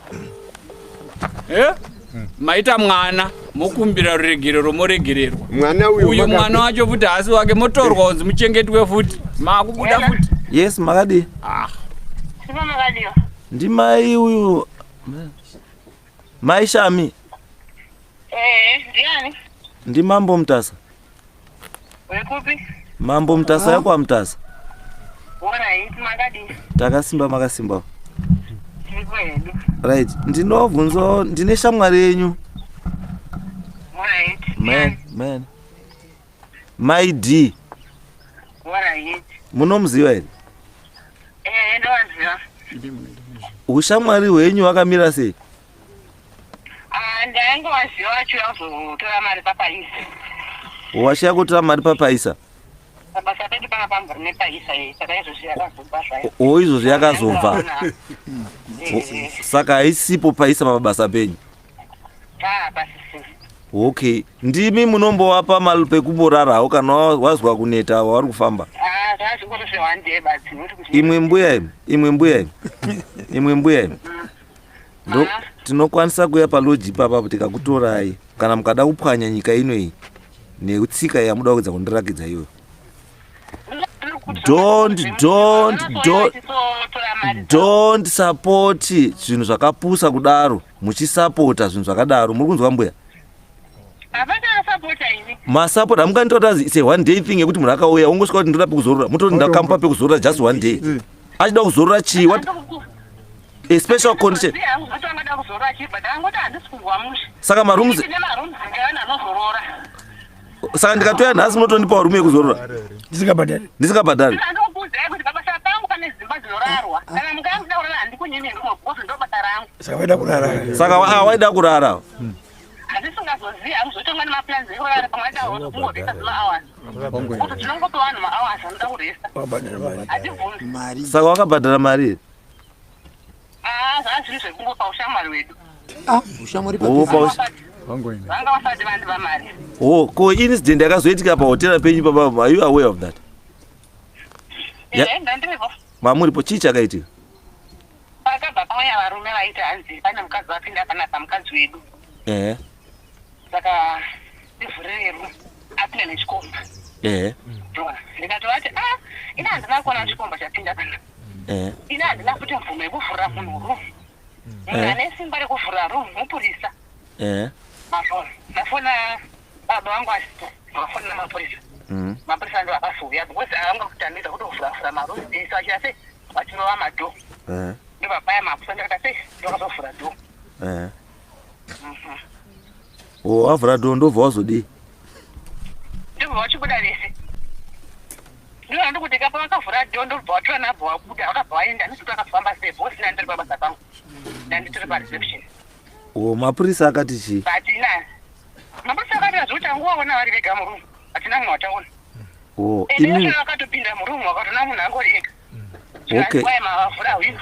H: maita mwana mokumbira ruregerero moregererwa uyu mwana wacho futi hasi wake motorwa kunzi muchengetwe futi makubuda futi
C: yes makadi ndimai uyu mai Shami
I: ndiani
C: ndi mambo Mtasa
I: wekupi
C: mambo Mtasa yako amtasa
I: wona iti makadi
C: makasimba right ndinobvunzo ndine shamwari yenyu man my D munomuziva here
I: ndowaziva
C: ushamwari hwenyu wakamira sei
I: ndainge waziva wacho yakuzotora mari papaisa
C: washiya kutora mari papaisa
I: basa pedu panga pamburi nepaisa saka izvozvi yakazobva zvayo
C: izvozvi yakazobva saka haisipo paisa pabasa penyu
I: pasisi
C: okay ndimi munombovapa mari pekumborarawo kana wazwa kuneta wauri kufamba imwe mbuya ndo tinokwanisa kuya paloji papa tikakutorai kana mukada kupwanya nyika ino iyi neutsika yamuda kuedza kundirakidza iwe don't support zvinhu zvakapusa kudaro muchisapota zvinhu zvakadaro muri kunzwa mbuya masapota hamunganditota se one day thing yekuti munhu akauya ungosvika kuti ndoda pekuzorora mutoti ndakamupa pekuzorora just one day achida kuzorora chii a special condition saka marooms saka ndikatoya nhasi munotondipa rumu yekuzorora ndisikabhadhari saka waida kurara saka wakabhadhara mari ko incident yakazoitika pahotera penyu papa are you aware of that mamuripo chii chakaitika
I: pakabva pamwe varume vaiti hanzi pane mukadzi wapinda panapa mukadzi wedu saka ivhurereru apinda nechikomba ndikatovati ina handina kuona chikomba chapinda panapa ina handina kuti mvumo yekuvhura munhu rumu munhu ane simba rekuvhura rumu mupurisa ndafona baba vangu asipo vafonera mapurisa mapurisa ndo akazouya because anga kutamidza kutovhuravhura marumu achira sei vatinova madho ndobabaya mapusa ndakata sei ndokazovhura dho wavhura dho ndobva wazodii ndobva wachibuda nese ndona ndokuti kapa vakavhura dho ndobva watora nabva wabuda vakabva vaenda ndisiti akafamba sei bhosina ndiri pabasa pangu ndanditori pareception
C: mapurisa akati chii
I: hatina mapurisa akati vazokuti anguva vona vari vega murumu hatina mumwe wataona ende vakatopinda murumu vakatona munhu angori ega mavavhura hwino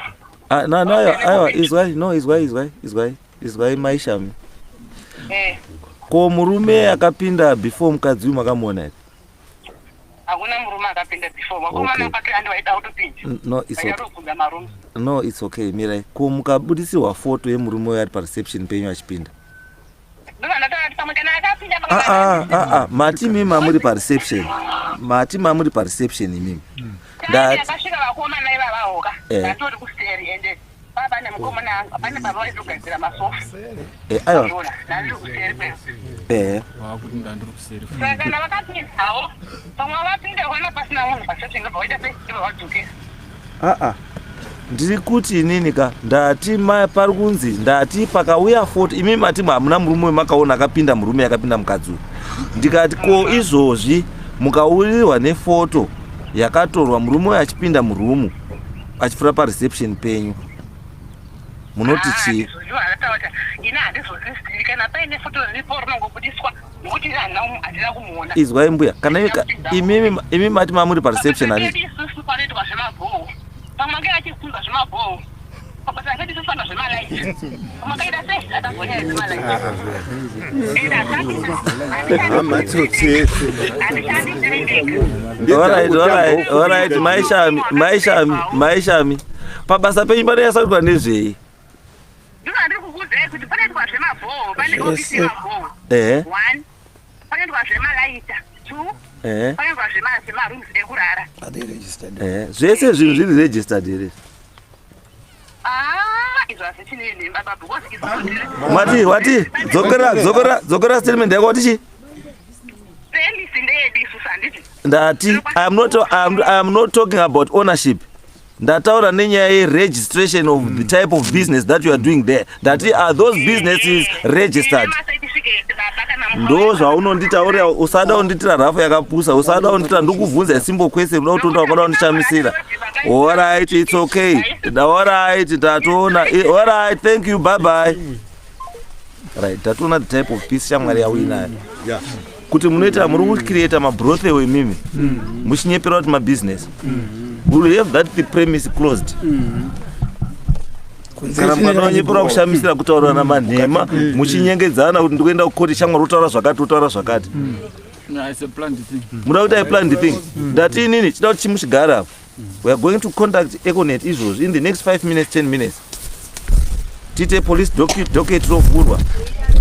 C: aiwa izwai mai Shami ko murume akapinda before mukadzi uyu makamuona here
I: hakuna murume akapinda before vakomana pake andi vaida kutopinda vairokudza marume.
C: No, it's okay. Mirai, ko mukabudisirwa foto yemurume uyo ari pareception penyu achipinda? Mati mimi mamuri pareception. Mati mamuri pareception imimi.
I: Ndati akasvika vakomana ivavahoka ndatori kuseri ende baba nemukomana pane baba vaitogadzira masofa.
C: Aiwa.
I: Ndandiri kuseri kwezo.
H: Wakuti ndandiri kuseri.
I: Saka kana vakapindawo pamwe vapinda vana pasina munhu pareception ngobva vaita festival vadzokera.
C: Ndiri kuti inini ka ndati pari kunzi ndati pakauya foto imi mati hamuna murume makaona akapinda murume yakapinda mukadzi. Ndikati ko izvozvi mukaurirwa nefoto yakatorwa murume uyo achipinda murumu achifura pareception penyu munoti chii? Izwai mbuya kana imi mati mamuri pareception ari
I: pamwe achifunga zvemabhoo pabasa akati tofana zvemalaiti pamwe akaita sei atagonya
C: zvemalaiti. Alright, maishami pabasa penyu panoyasakuitwa nezvei?
I: ndino andiri kukuudzai kuti panoitwa zvemabhoo, pane ofisi yemabhoo 1 panoitwa zvemalaita 2 panoitwa zvemarooms ekurara.
C: Zvese zvinhu zviri registered here? Wati dzokera statement yako wati chi? Ndati I am not talking about ownership. Ndataura nenyaya ye-registration of the type of business that you are doing there. Ndati are those businesses registered? Ndo zvaunonditaurira, usada unditira rafu yakapusa, usada unditira ndokuvhunza simple question unoda kutonda wakada undishamisira. Alright, it's okay. Alright, ndatoona. Alright, thank you, bye bye. Right, ndatoona the type of piece shamwari yawinayo.
B: Yeah.
C: Kuti munoita muri kucreate mabrothel mimi. Mushinyepera kuti mabusiness. We will have that the premise closed. Kana mukanyepera kushamisira kutaura namanhema muchinyengedzana kuti ndikuenda kukoti shamwari utaura zvakati.
H: No, it's a planned thing.
C: Muda kuti I planned the thing. Ndati inini chida kuti chimuchigara. We are going to contact Econet izvozvi in the next 5 minutes, 10 minutes. Tite police docket rovhurwa.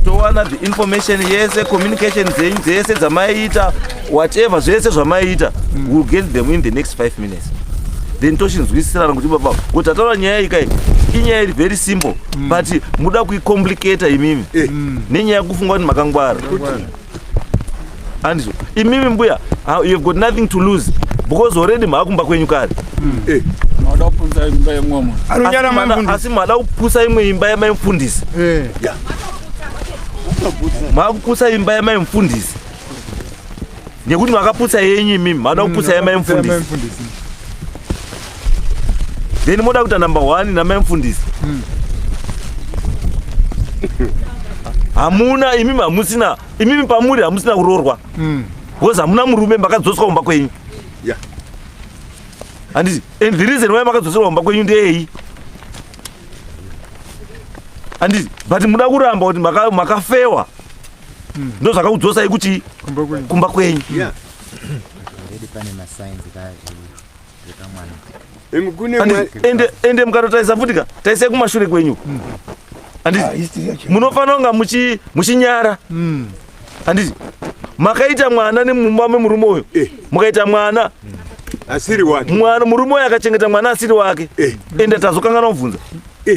C: Towana the information yese, communication zenyu dzese dzamaita, whatever zvese zvamaita, we'll get them in the next 5 minutes. Then toshinzwisisirana kuti baba kuti ataura nyaya ikai inyaya iri very simple but muda kuicomplicate imimi nenyaya kufunga kuti makangwara. Andizvo imimi mbuya you've got nothing to lose because already maakumba kwenyu kare.
H: Mada kupunza imba yemwe.
C: Asi mada kupusa imwe imba yamamufundisi. Makupusa imba yamamufundisi. Nekuti makaputsa yenyu imimi mada kupusa yamamufundisi. Then moda kuita number 1 namamufundisi. Hamuna imimi hamusina imimi pamuri hamusina kurorwa. Because hamuna murume makadzoswa kumba kwenyu.
B: Yeah.
C: And the reason why makadzoswa kumba kwenyu ndei. And but muda kuramba kuti makafewa. Ndo zvakaudzosa kuti kumba kwenyu.
B: Yeah.
J: Already pane masigns ekamwana.
C: Ende mukatotaisa futika taisai kumashure kwenyu. Munofanira kunga muchinyara. Handiti makaita mwana nemumba memurume uyo. Mukaita mwana
B: asiri wake.
C: Mwana murume uyo akachengeta mwana asiri wake. Ende tazokangana kubvunza.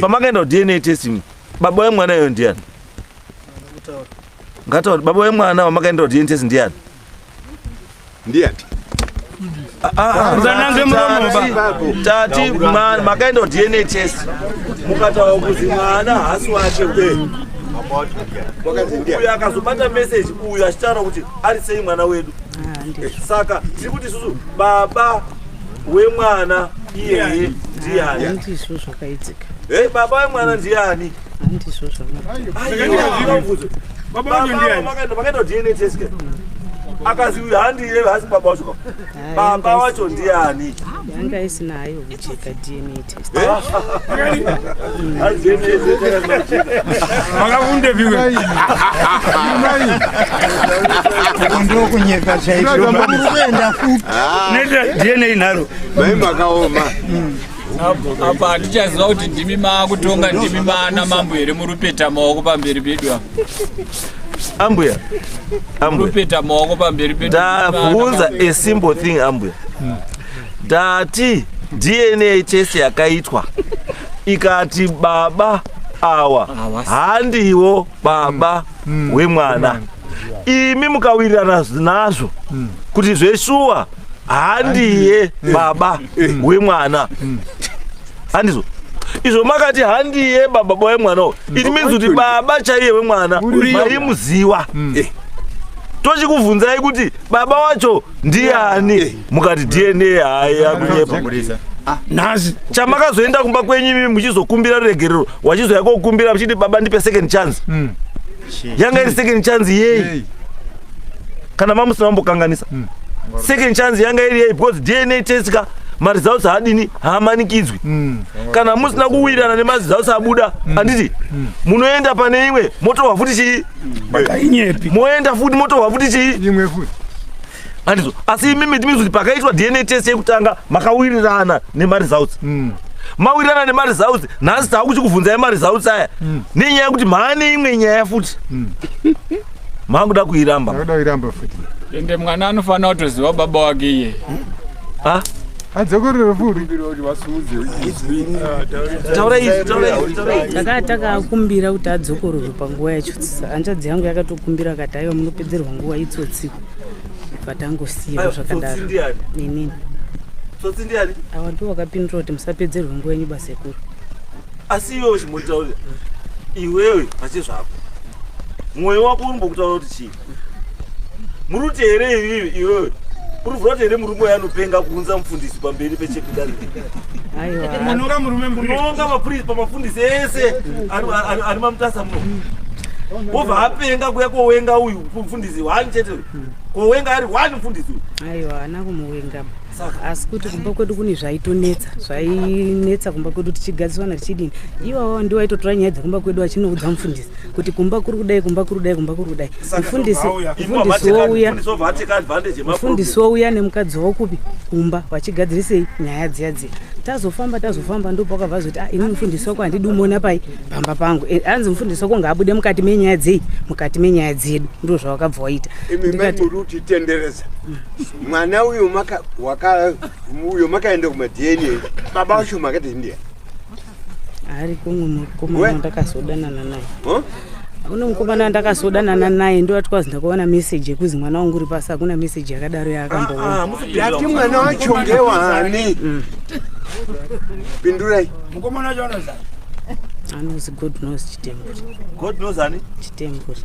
C: Pamakaenda DNA testing. Baba wemwana uyo ndiani? Ngataura baba wemwana wamakaenda DNA testing ndiani?
B: Ndiani?
C: Tati makaenda DNA test mukataura kuti mwana hasi wake uyu akazobata message uyu achitaura kuti ari sei mwana wedu. Saka tiri kuti isusu baba wemwana iyeye ndiani?
F: Handizvo zvakaitika.
C: Baba wemwana ndiani?
F: Handizvo zvakaitika.
C: Baba wemwana ndiani? Makaenda DNA test. akazi handiye hasi baba wacho baba wacho ndiani
F: yanga isinayo kucheka DNA test
G: Makafunde viwe
K: Ndo kunyeka chaicho kwenda futi
G: nenda DNA inaro
B: mai makaoma
H: apa handichaziva kuti ndimi maakutonga ndimi maana mambo here murupeta maoko pamberi pedu apa
C: ambuya
H: murupeta maoko pamberi pedu
C: ndabvunza a simple thing ambuya ndati DNA test yakaitwa ikati baba awa handiwo baba wemwana imi mukawirirana nazvo kuti zveshuwa handiye baba wemwana handizvo izvo makati handiye baba wemwana it means kuti baba chaiye wemwana maimuziva tochikubvunzai kuti baba wacho ndiani mukati DNA haya kunyepa
G: nazi
C: chamakazoenda kumba kwenyu imi muchizokumbira ruregerero wachizoya kokumbira muchiti baba ndipe second chance yanga iri second chance yei kana mamusina mambokanganisa second chance yanga iri yei because DNA test ka maresults hadini haamanikidzwi kana musina kuwirirana nemaresults abuda anditi munoenda pane imwe motorwa futi chii moenda futi motorwa futi chii
K: imwe futi
C: andizvo asi imimi timizi kuti pakaitwa DNA test yekutanga makawirirana nemaresults mawirirana nemaresults nhasi taakuchikubvunzai maresults aya nenyaya yekuti maane imwe nyaya futi makuda kuiramba
K: futi
H: ende mwana anofanira kutoziva baba wake iye
K: adzokorere futi
F: takakumbira kuti adzokorore panguva yacho hanzvadzi yangu yakatokumbira akati aiwa munopedzerwa nguva itsotsiku patangosiyiwa zvakadaro ninini awa ndo wakapindura kuti musapedzerwe nguva yenyu basa ekuru
C: asi iwewe chimutaurira iwewe pache zvako mwoyo wako unombokutaura kuti chii muruti here ivivi iwewe urivhura kuti here murume yanopenga kuunza mufundisi pamberi pechekudari munonga mapurisi pamafundisi ese ari mamutasa muno wobva apenga kuya kowenga uyu mufundisi wani chete kowenga ari wani mufundisi uyu
F: aiwa haana kumuwenga asi kuti kumba kwedu kune zvainetsa kumba kwedu tichigadziswana tichidini iwawo ndiwo aitotora nyaya dzekumba kwedu achinoudza mufundisi kuti kumba kuri kudai kumba kuri kudai kumba kuri kudai mufundisi wouya nemukadzi waukupi kumba vachigadzirisei nyaya dziya dziya tazofamba ndo pakabva zoti ini mufundisi wako handidi umuona pai pamba pangu hanzi mufundisi wako ngaabude mukati menyaya dzei mukati menyaya dzedu ndo zvawakabva waita
B: muruti tendereza mwana uyu uyo makaenda kumadna baba wacho makati ndiye
F: ari kumwe mukomana ndakazodanana naye uno mukomana wandakazodanana naye ndo atikazi ndakaona meseji yekuzi mwana wangu uri pasi hakuna meseji yakadaro yaakamboona
B: yati mwana wacho ngewani pindurai
G: mukomana wacho anoza
F: anozi God knows Chitembure.
C: God knows ani
F: Chitembure.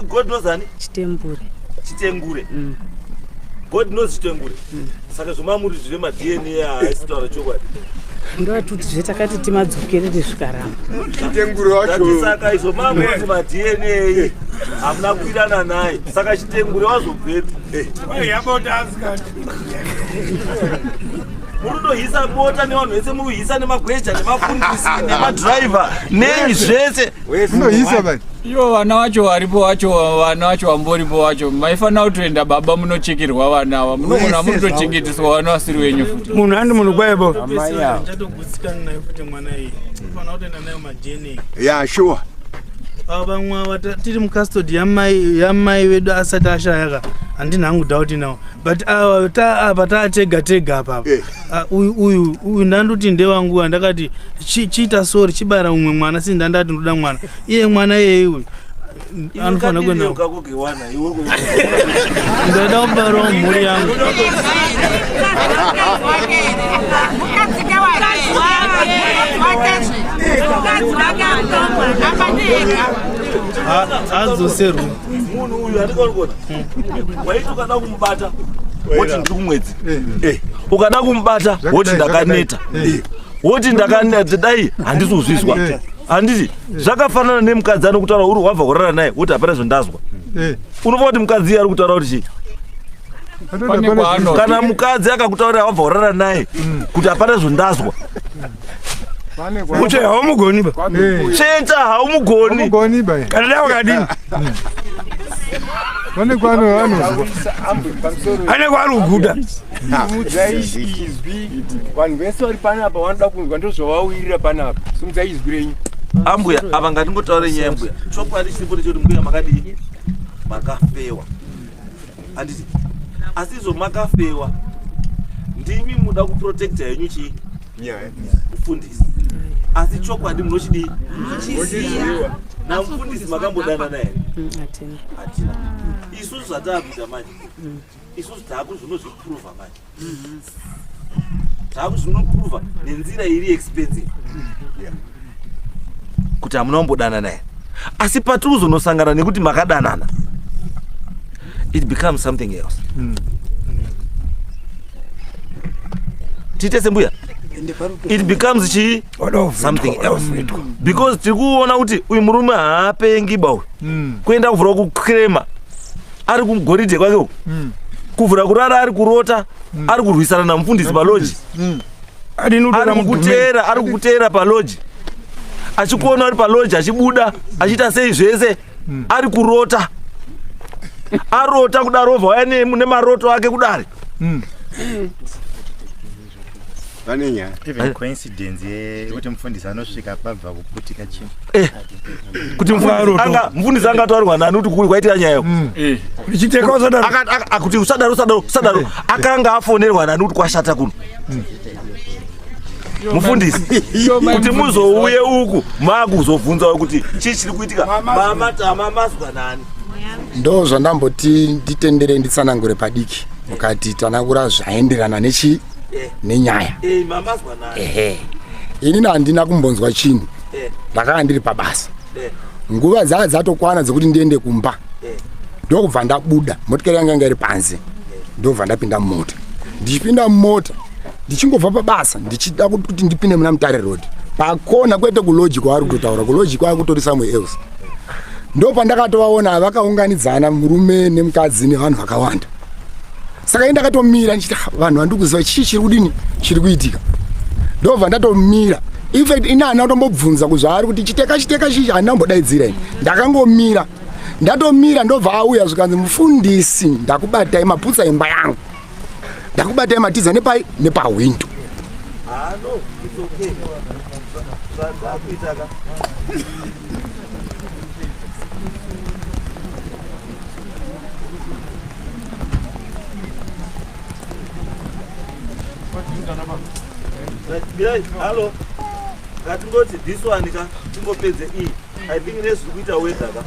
C: God knows ani
F: Chitembure.
C: Chitengure. God knows Chitengure. Saka zvomamuri zvive maDNA aisitaura chokwadi.
F: Ndo atuti zvetakati timadzokerere zvikaramba.
B: Chitengure wacho.
C: Saka izvomamuri maDNA hamuna kuirana naye. Saka Chitengure wazobvepi?
G: Yabota asikati.
C: Murunohisa bota nevanhu vese muruhisa nemagweja nemafundisi nemadhiraivha nezvese
K: munohisa bani
H: ivo vana vacho varipo vacho vana vacho vamboripo vacho maifanira kutoenda baba munochekerwa vana ava munogona munotochengeteswa vana vasiri venyu futi
G: munhu andi munhu kwaipo
D: chatogutsikana nayo futi mwana iyi unofanira kutoenda nayo maDNA
B: ya sure
D: vamwe ava tiri mukastodi yamai vedu asati ashayaka handina hangu dhauti nawo but apa taatega tega apapa uyu ndandoti ndewangu andakati chiita sori chibara umwe mwana sii ndandati ndoda mwana iye mwana iyeye uyu anofanira kuenda ndoda kubarawo mhuri yangu adzoserwe
C: munhu uyu andikaonekona waiti ukada kumubata woti ndiri kumwedzi ukada kumubata woti ndakaneta woti ndakaneta dai handizozvizwa handiti zvakafanana nemukadzi anokutaura uri wabva kurara naye woti hapana zvondazwa unofa kuti mukadzi ari kutaura kuti chii kana mukadzi akakutaurira wabva urara naye kuti hapana zvondazwa
K: Uche haumugoni ba.
C: Cheta haumugoni
K: ba.
G: Kana dawo kadini.
K: Wane kwano
G: ane kwari kuguda.
B: Vanhu vese vari panapa vanoda kunzwa ndozvavawirira panapa. Simuzaizwirenyi.
C: Ambuya apa ngatingotaure nyaya mbuya. Chokwadi chiripo ndechoti mbuya makadii makafewa. Anditi asizo makafewa. Ndimi muda kuprotecta yenyu chii nyaya kufundisa. Asi chokwadi munochidii munochiziva. Na mfundisi makambodana naye. Atina. Isusu zvatakuita manje. Isusu taakuzvinozviprova manje. Taakuzvinoprova nenzira iri expensive. Kuti hamuna kumbodana naye. Asi patiri kuzonosangana nekuti makadanana. It becomes something else. Tite sembuya. It becomes something else. Because tikuona kuti uyu murume haapengi bau. Kuenda kuvhura kukrema. Ari kugoridhe kwake. Kuvhura kurara ari kurota. Ari kurwisana namufundisi paloji. Ari kukutera paloji. Achikuona ari paloji achibuda, achiita sei zvese. Ari kurota. Arota kudarova wayane mune maroto ake kudare.
J: Vanenya even coincidence yekuti mufundisi anosvika pabva kuputika chimwe
C: kuti mufundisi angataurwa nani kuti kuri kwaitika nyaya
G: uchiteka usadaro
C: akuti usadaro akanga afonerwa nani kuti kwashata kuno mufundisi kuti muzouye uku makuzobvunza kuti chii chiri kuitika mama mazwa nani
E: ndo zvandamboti nditendere nditsanangure padiki mukati tanakura zvaenderana nechi nenyaya ini handina kumbonzwa chinhu ndakanga ndiri pabasa nguva dzatokwana dzekuti ndiende kumba ndokubva ndabuda motikari yanga iri panze ndobva ndapinda mumota ndichipinda mumota ndichingobva pabasa ndichida kuti ndipinde muna Mutare Road pakona kwete kuloji kwaari kutotaura kuloji kwaari kutori somewhere else ndopandakatovaona vakaunganidzana murume nemukadzi nevanhu vakawanda. Saka ndakatomira ndichiti vanhu vandikuziva chii chiri kudini chiri kuitika. Ndobva ndatomira. In fact ina ana tombobvunza kuzvaari kuti chiteka chii andambodaidzira ini. Ndakangomira. Ndatomira ndobva auya zvikanzi mufundisi ndakubatai maputsa imba yangu. Ndakubatai matiza nepa window.
C: No, it's okay. Hello. Ngatingoti this one ka tingopedze I think nezvikuita weather ka.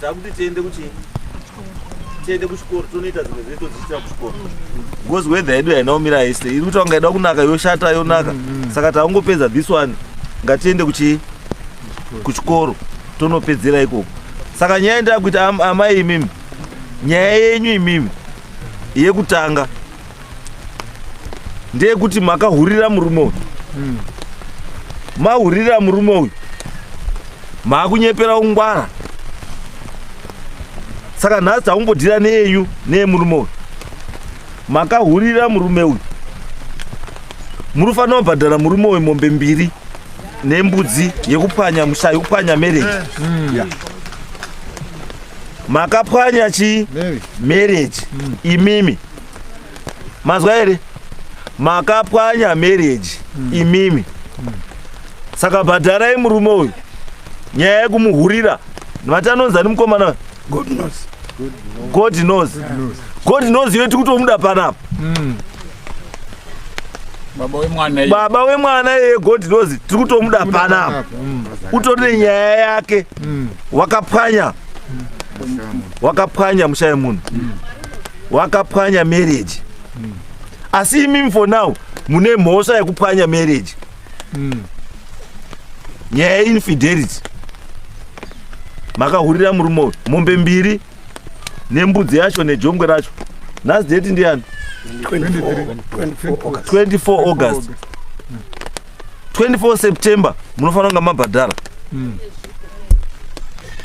C: Takuti tiende kuchikoro tonoita zvimwe zveto dzichita kuchikoro. Because weather yedu yainaomira yese iri kuti wangaida kunaka yoshata yonaka. Saka taungopedza this one ngatiende kuchikoro tonopedzera ikoko. Saka nyaya ndakuita amai imimi. Nyaya yenyu imimi yekutanga ndeyekuti makahurira murume uyu. Mahurira murume uyu makunyepera ungwara. Saka nhasi taumbodhira neyenyu neyemurume uyu. Makahurira murume uyu. Munofanira kubhadhara murume uyu mombe 2 nembudzi yekupwanya musha yekupwanya marriage. Makapwanya chi marriage imimi. Mazwa here? Makapwanya marriage imimi. Saka bhadharai murume uyu. Nyaya yekumuhurira. Matanonza nimukomana. God knows. God knows yetu kutomuda panapa. Baba wemwana ye God knows tiri kutomuda panapa. Utori nyaya yake. Wakapwanya mushaye munhu. Wakapwanya marriage. Asi imimi for now mune mhosva yekupwanya marriage. Nyaya infidelity. Makahurira murume uyu mombe 2 nembudzi yacho nejongwe racho. Nhasi date ndiani? 24 August. 24 September munofanira kunga mabhadhara.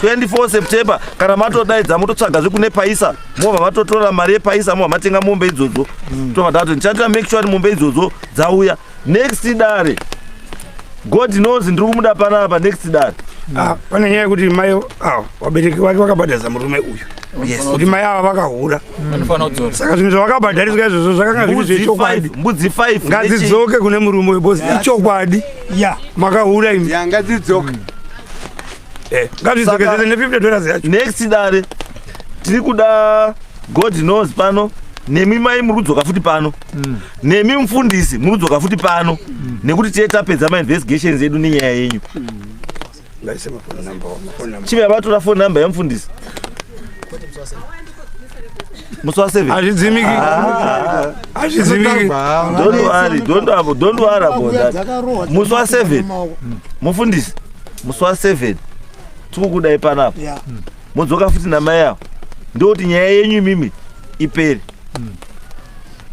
C: 24 September kana matodaidza mototsvaga kune paisa mova matotora mari yepaisa mova matenga mombe idzodzo tovatatu nichatira make sure mombe idzodzo dzauya next dare God knows ndiri kumuda panapa next dare
G: pane nyaya yekuti mai vabereki vake vakabhadharisa murume uyu kuti mai ava vakahura saka zvinhu zvavakabhadhariswa izvozvo zvakanga zviri zvechokwadi
C: mbudzi 5
G: ngadzidzoke kune murume uyu bosi ichokwadi makahura imi
K: ngadzidzoke
G: ngazvidzokezese ne$50 yacho
C: next dare tiri kuda God knows pano nemi mai muri kudzoka futi pano nemi mufundisi muri kudzoka futi pano nekuti tiye tapedza mainvestigations edu nenyaya yenyu chive vatora phone number yamufundisi musi wa 7
G: hazvidzimiki
C: don't worry about that musi wa 7 mufundisi musi wa 7 tikukudai panapa mudzoka futi namai yavo ndokuti nyaya yenyu mimi iperi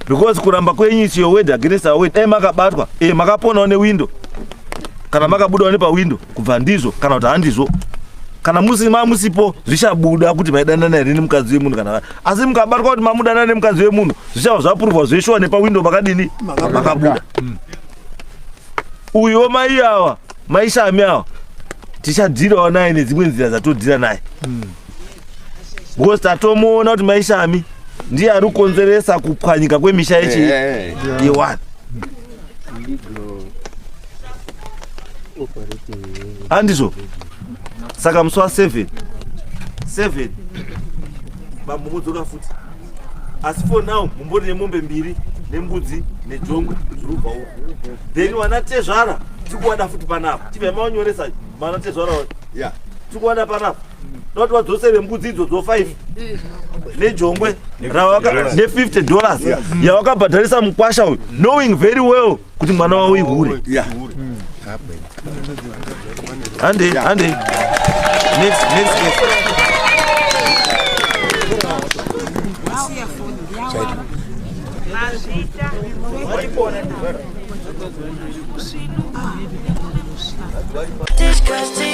C: because kuramba kwenyu is your word against our word makabatwa makaponawo newindo kana makabudawo nepawindo kubva ndizvo kana kuti handizvo kana musipo zvichabuda kuti maidanana here nemukadzi wemunhu kana asi mukabatwa kuti mamudanana nemukadzi wemunhu zvichava zvapuruvwa zveshuwa nepawindo makadini makabuda uyo mai ava maishami ava tichadhirawo naye nedzimwe nzira dzatodhira naye because tatomuona kuti maishami ndiye ari kukonzeresa kupwanyika kwemisha yechi ye1 handizvo saka musi wa 7 mumudzoka futi asi for now mumbori nemombe 2 nembudzi nejongwe zvirubva uko then wanatezvara tikuwada futi panapa tibva maonyoresa manatezvara tikuwada panapa noti wadzosere mbudzi idzodzo 5 nejongwe ne$50 yawakabhadharisa mukwasha uyu knowing very well kuti mwana wawo ihure hande next
L: Disgusting.